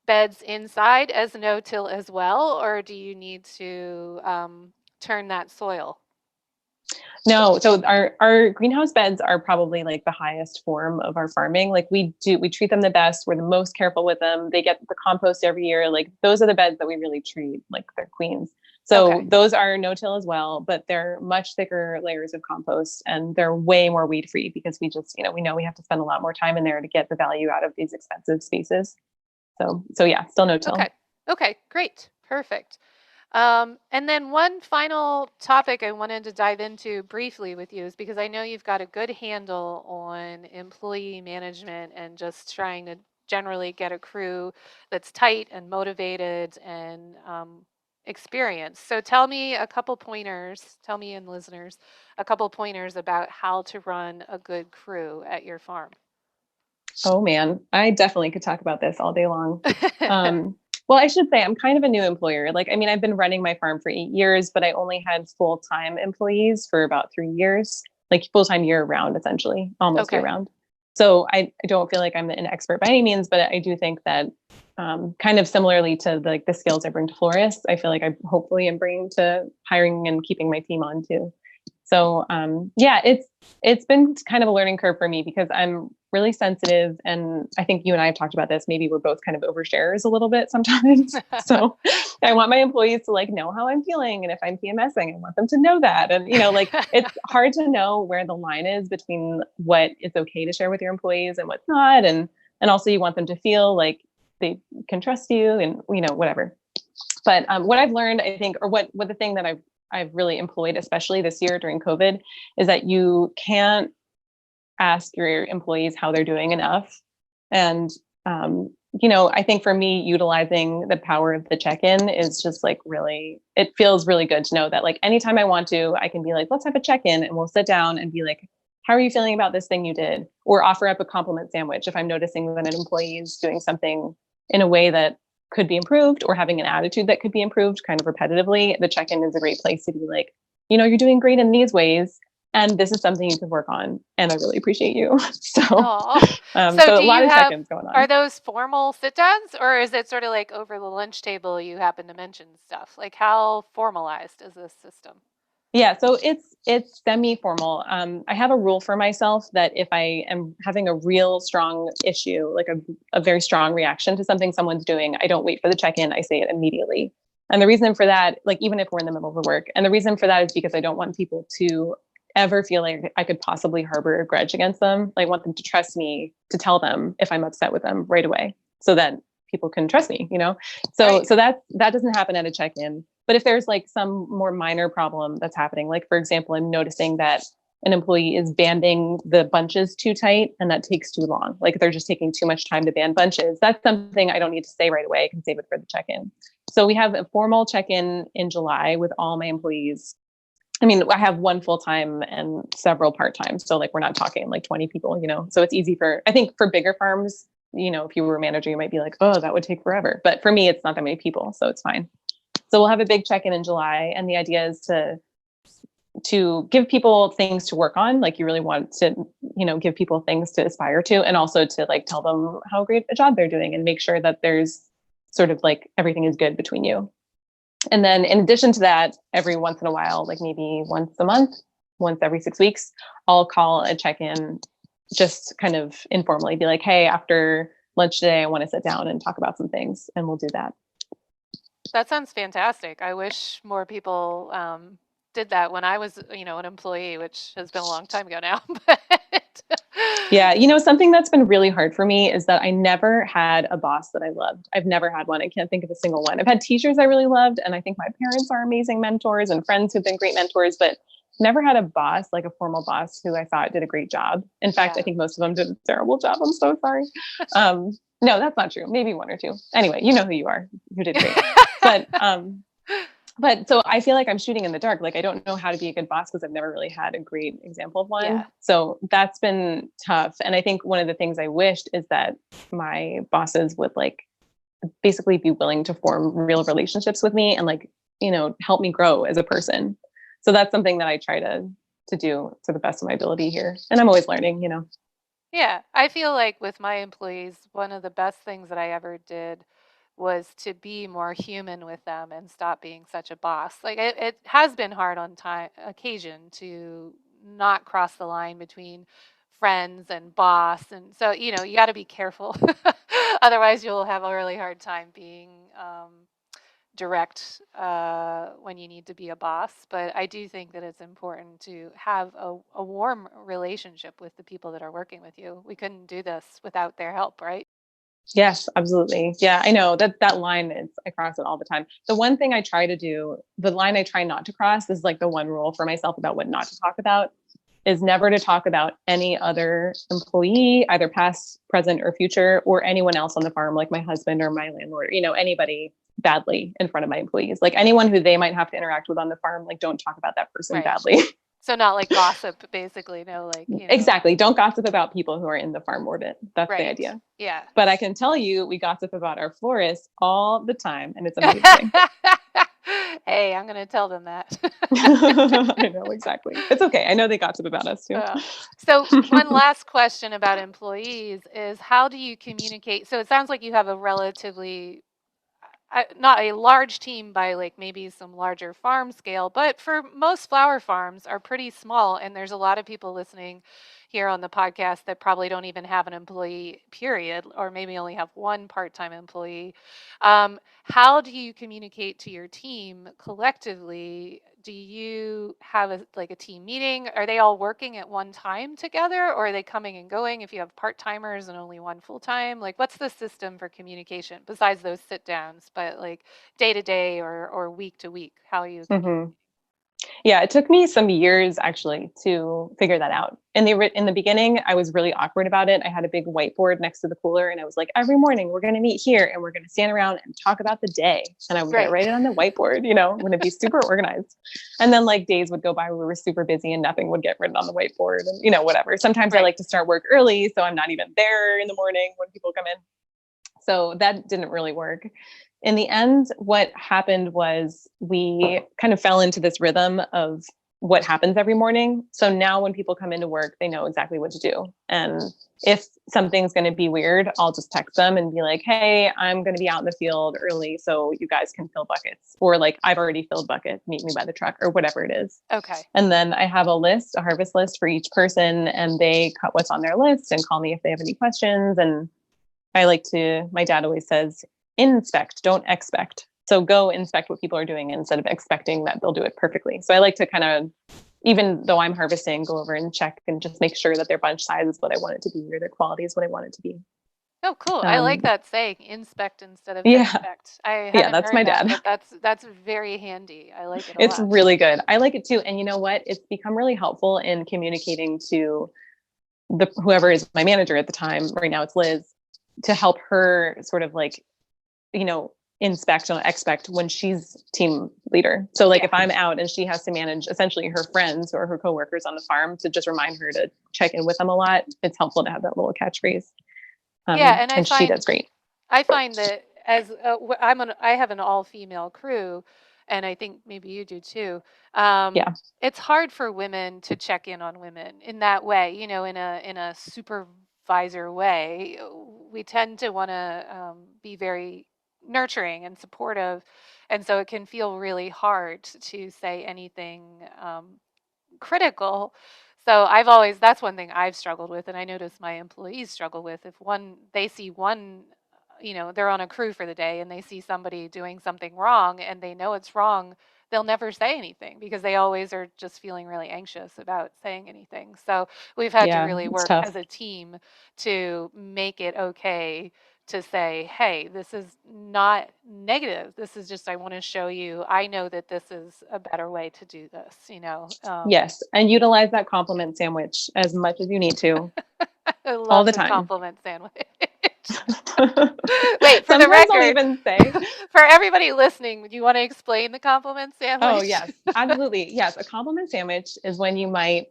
beds inside as no-till as well, or do you need to turn that soil? No, so our greenhouse beds are probably like the highest form of our farming. Like we treat them the best. We're the most careful with them. They get the compost every year. Like those are the beds that we really treat like they're queens. So Okay. those are no-till as well, but they're much thicker layers of compost and they're way more weed free because we just, we know we have to spend a lot more time in there to get the value out of these expensive spaces. So yeah, still no-till. Okay. Okay. Great. Perfect. And then one final topic I wanted to dive into briefly with you is because I know you've got a good handle on employee management and just trying to generally get a crew that's tight and motivated and experienced. So tell me a couple pointers, tell me and listeners a couple pointers about how to run a good crew at your farm. Oh man, I definitely could talk about this all day long. Well, I should say I'm kind of a new employer. Like, I mean, I've been running my farm for 8 years, but I only had full-time employees for about 3 years, like full-time year round, essentially, almost year Okay. round. So I don't feel like I'm an expert by any means, but I do think that kind of similarly to the skills I bring to florists, I feel like I hopefully am bringing to hiring and keeping my team on too. So yeah, it's been kind of a learning curve for me because I'm really sensitive, and I think you and I have talked about this. Maybe we're both kind of oversharers a little bit sometimes. So I want my employees to know how I'm feeling, and if I'm PMSing, I want them to know that. And it's hard to know where the line is between what is okay to share with your employees and what's not, and also you want them to feel like they can trust you, and whatever. But what I've learned, I think, or what the thing that I've really employed, especially this year during COVID, is that you can't ask your employees how they're doing enough. And, I think for me, utilizing the power of the check-in is just really, it feels really good to know that anytime I want to, I can be like, let's have a check-in and we'll sit down and be like, how are you feeling about this thing you did? Or offer up a compliment sandwich if I'm noticing that an employee is doing something in a way that could be improved or having an attitude that could be improved kind of repetitively. The check-in is a great place to be like, you're doing great in these ways, and this is something you can work on, and I really appreciate you. So So so do a lot you of have, check-ins going are on. those formal sit downs, or is it sort of like over the lunch table you happen to mention stuff? Like how formalized is this system? Yeah, so it's semi-formal. I have a rule for myself that if I am having a real strong issue, like a very strong reaction to something someone's doing, I don't wait for the check-in, I say it immediately. And the reason for that, even if we're in the middle of the work, and the reason for that is because I don't want people to ever feel like I could possibly harbor a grudge against them. I want them to trust me to tell them if I'm upset with them right away, so that people can trust me, So Right. so that doesn't happen at a check-in. But if there's some more minor problem that's happening, like for example, I'm noticing that an employee is banding the bunches too tight and that takes too long. Like they're just taking too much time to band bunches. That's something I don't need to say right away. I can save it for the check-in. So we have a formal check-in in July with all my employees. I mean, I have one full-time and several part-time. So we're not talking 20 people, so it's easy I think for bigger farms, if you were a manager, you might be like, oh, that would take forever. But for me, it's not that many people. So it's fine. So we'll have a big check-in in July. And the idea is to give people things to work on. You really want to, give people things to aspire to, and also to tell them how great a job they're doing and make sure that there's sort of everything is good between you. And then in addition to that, every once in a while, maybe once a month, once every 6 weeks, I'll call a check-in, just kind of informally be like, hey, after lunch today, I want to sit down and talk about some things, and we'll do that. That sounds fantastic. I wish more people did that when I was, an employee, which has been a long time ago now. But Yeah. Something that's been really hard for me is that I never had a boss that I loved. I've never had one. I can't think of a single one. I've had teachers I really loved. And I think my parents are amazing mentors and friends who've been great mentors, but never had a boss, like a formal boss who I thought did a great job. In fact, I think most of them did a terrible job. I'm so sorry. No, that's not true. Maybe one or two. Anyway, you know who you are, who did great. But so I feel like I'm shooting in the dark. Like I don't know how to be a good boss because I've never really had a great example of one. Yeah. So that's been tough. And I think one of the things I wished is that my bosses would like basically be willing to form real relationships with me and like, help me grow as a person. So that's something that I try to do to the best of my ability here. And I'm always learning. Yeah, I feel like with my employees, one of the best things that I ever did was to be more human with them and stop being such a boss. Like it has been hard on occasion to not cross the line between friends and boss, and so you got to be careful. Otherwise, you'll have a really hard time being direct when you need to be a boss. But I do think that it's important to have a warm relationship with the people that are working with you. We couldn't do this without their help, right? Yes, absolutely. Yeah, I know that line is, I cross it all the time. The one thing I try to do, the line I try not to cross is like the one rule for myself about what not to talk about is never to talk about any other employee, either past, present, or future, or anyone else on the farm, like my husband or my landlord, anybody badly in front of my employees. Like anyone who they might have to interact with on the farm, like don't talk about that person badly. So not like gossip, basically. No, like, Exactly. Don't gossip about people who are in the farm orbit. That's the idea. Yeah. But I can tell you, we gossip about our florists all the time, and it's amazing. Hey, I'm going to tell them that. I know, exactly. It's okay. I know they gossip about us too. So one last question about employees is how do you communicate? So it sounds like you have a relatively not a large team by like maybe some larger farm scale, but for most flower farms are pretty small. And there's a lot of people listening here on the podcast that probably don't even have an employee, period, or maybe only have one part-time employee. How do you communicate to your team collectively? Do you have a team meeting? Are they all working at one time together, or are they coming and going if you have part-timers and only one full-time? Like, what's the system for communication besides those sit downs, but like day to day or week to week? How are you communicating? Yeah, it took me some years actually to figure that out. In the beginning, I was really awkward about it. I had a big whiteboard next to the cooler, and I was like, every morning we're going to meet here, and we're going to stand around and talk about the day. And I was going to write it on the whiteboard. I'm going to be super organized. And then like days would go by where we were super busy and nothing would get written on the whiteboard, and whatever. Sometimes I like to start work early, so I'm not even there in the morning when people come in. So that didn't really work. In the end, what happened was we kind of fell into this rhythm of what happens every morning. So now when people come into work, they know exactly what to do. And if something's going to be weird, I'll just text them and be like, hey, I'm going to be out in the field early so you guys can fill buckets. Or like, I've already filled buckets, meet me by the truck or whatever it is. Okay. And then I have a harvest list for each person, and they cut what's on their list and call me if they have any questions. And my dad always says, inspect, don't expect. So go inspect what people are doing instead of expecting that they'll do it perfectly. So I like to kind of, even though I'm harvesting, go over and check and just make sure that their bunch size is what I want it to be or their quality is what I want it to be. Oh, cool. I like that saying, inspect instead of expect. That's my dad. But that's very handy. I like it a It's lot. really good. I like it too. And you know what? It's become really helpful in communicating to whoever is my manager at the time. Right now it's Liz, to help her sort of like, inspect and expect when she's team leader. So like if I'm out and she has to manage essentially her friends or her coworkers on the farm, to just remind her to check in with them a lot, it's helpful to have that little catchphrase. And she does great. I find that as I have an all-female crew, and I think maybe you do too. It's hard for women to check in on women in that way, in a supervisor way. We tend to want to be very nurturing and supportive, and so it can feel really hard to say anything critical. So that's one thing I've struggled with, and I notice my employees struggle with. If they see one, they're on a crew for the day and they see somebody doing something wrong and they know it's wrong, they'll never say anything because they always are just feeling really anxious about saying anything. So we've had to really it's work tough. as a team to make it okay to say, hey, this is not negative. This is just, I want to show you, I know that this is a better way to do this, Yes. And utilize that compliment sandwich as much as you need to I all love the the time. compliment sandwich. Wait, for the Sometimes I'll record, even say, for everybody listening, do you want to explain the compliment sandwich? oh, yes, absolutely. Yes. A compliment sandwich is when you might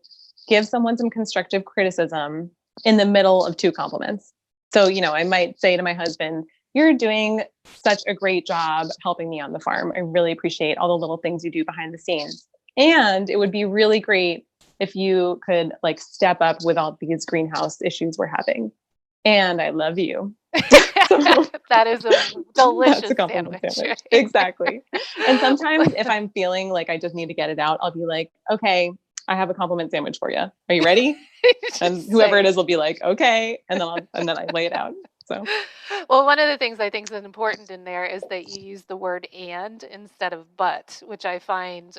give someone some constructive criticism in the middle of two compliments. So, I might say to my husband, you're doing such a great job helping me on the farm. I really appreciate all the little things you do behind the scenes. And it would be really great if you could like step up with all these greenhouse issues we're having. And I love you. That is a delicious That's a compliment sandwich. sandwich. Exactly. And sometimes if I'm feeling like I just need to get it out, I'll be like, okay, I have a compliment sandwich for you. Are you ready? And whoever it is will be like, okay. And then I lay it out. So, well, one of the things I think is important in there is that you use the word and instead of but, which I find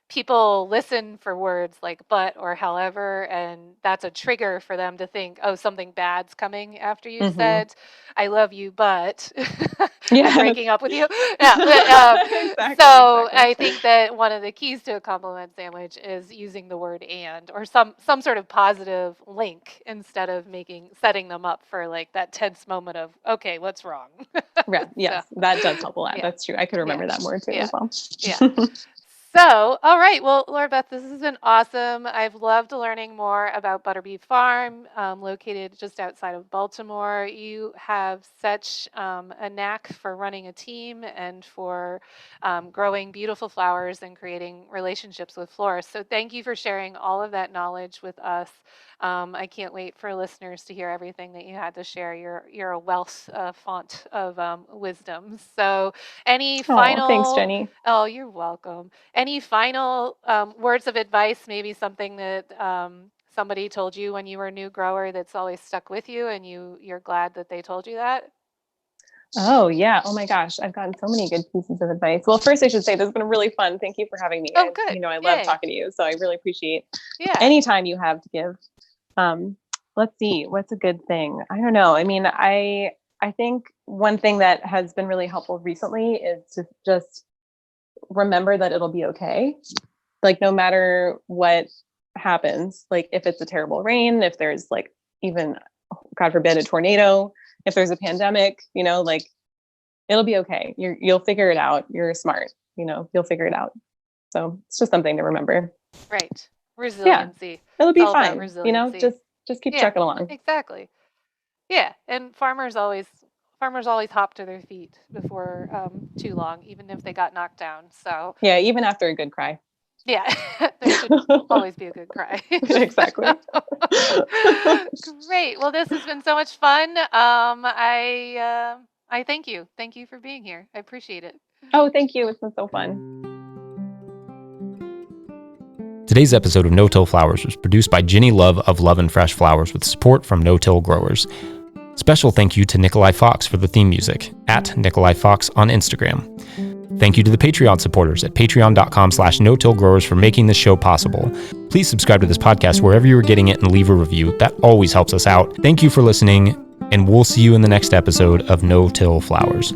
people listen for words like but or however, and that's a trigger for them to think, oh, something bad's coming after you said, I love you, but I'm breaking up with you. Yeah, but, exactly. I think that one of the keys to a compliment sandwich is using the word and or some sort of positive link instead of setting them up for like that tense moment of, okay, what's wrong? Right. Yes, that does help a lot. That's true. I could remember that more too as well. Yeah. So, all right. Well, Laura Beth, this has been awesome. I've loved learning more about Butterbee Farm, located just outside of Baltimore. You have such a knack for running a team and for growing beautiful flowers and creating relationships with florists. So, thank you for sharing all of that knowledge with us. I can't wait for listeners to hear everything that you had to share. You're a wealth font of wisdom. So, any final? Thanks, Jenny. Oh, you're welcome. Any final words of advice? Maybe something that somebody told you when you were a new grower that's always stuck with you, and you're glad that they told you that. Oh yeah. Oh my gosh. I've gotten so many good pieces of advice. Well, first I should say this has been really fun. Thank you for having me. Oh, good. I love talking to you. So I really appreciate any time you have to give. Let's see, what's a good thing? I don't know. I mean, I think one thing that has been really helpful recently is to just remember that it'll be okay. Like no matter what happens, like if it's a terrible rain, if there's like even, God forbid, a tornado, if there's a pandemic, like it'll be okay. You'll figure it out. You're smart, you'll figure it out. So it's just something to remember. Right. Resiliency. Yeah, it'll be fine. Just keep trucking along. Exactly. Yeah. And farmers always hop to their feet before too long, even if they got knocked down. So yeah, even after a good cry. Yeah, there should always be a good cry. Exactly. Great. Well, this has been so much fun. I thank you. Thank you for being here. I appreciate it. Oh, thank you. It's been so fun. Today's episode of No-Till Flowers was produced by Jennie Love of Love and Fresh Flowers with support from No-Till Growers. Special thank you to Nikolai Fox for the theme music, at Nikolai Fox on Instagram. Thank you to the Patreon supporters at patreon.com/no-till-growers for making this show possible. Please subscribe to this podcast wherever you are getting it and leave a review. That always helps us out. Thank you for listening, and we'll see you in the next episode of No-Till Flowers.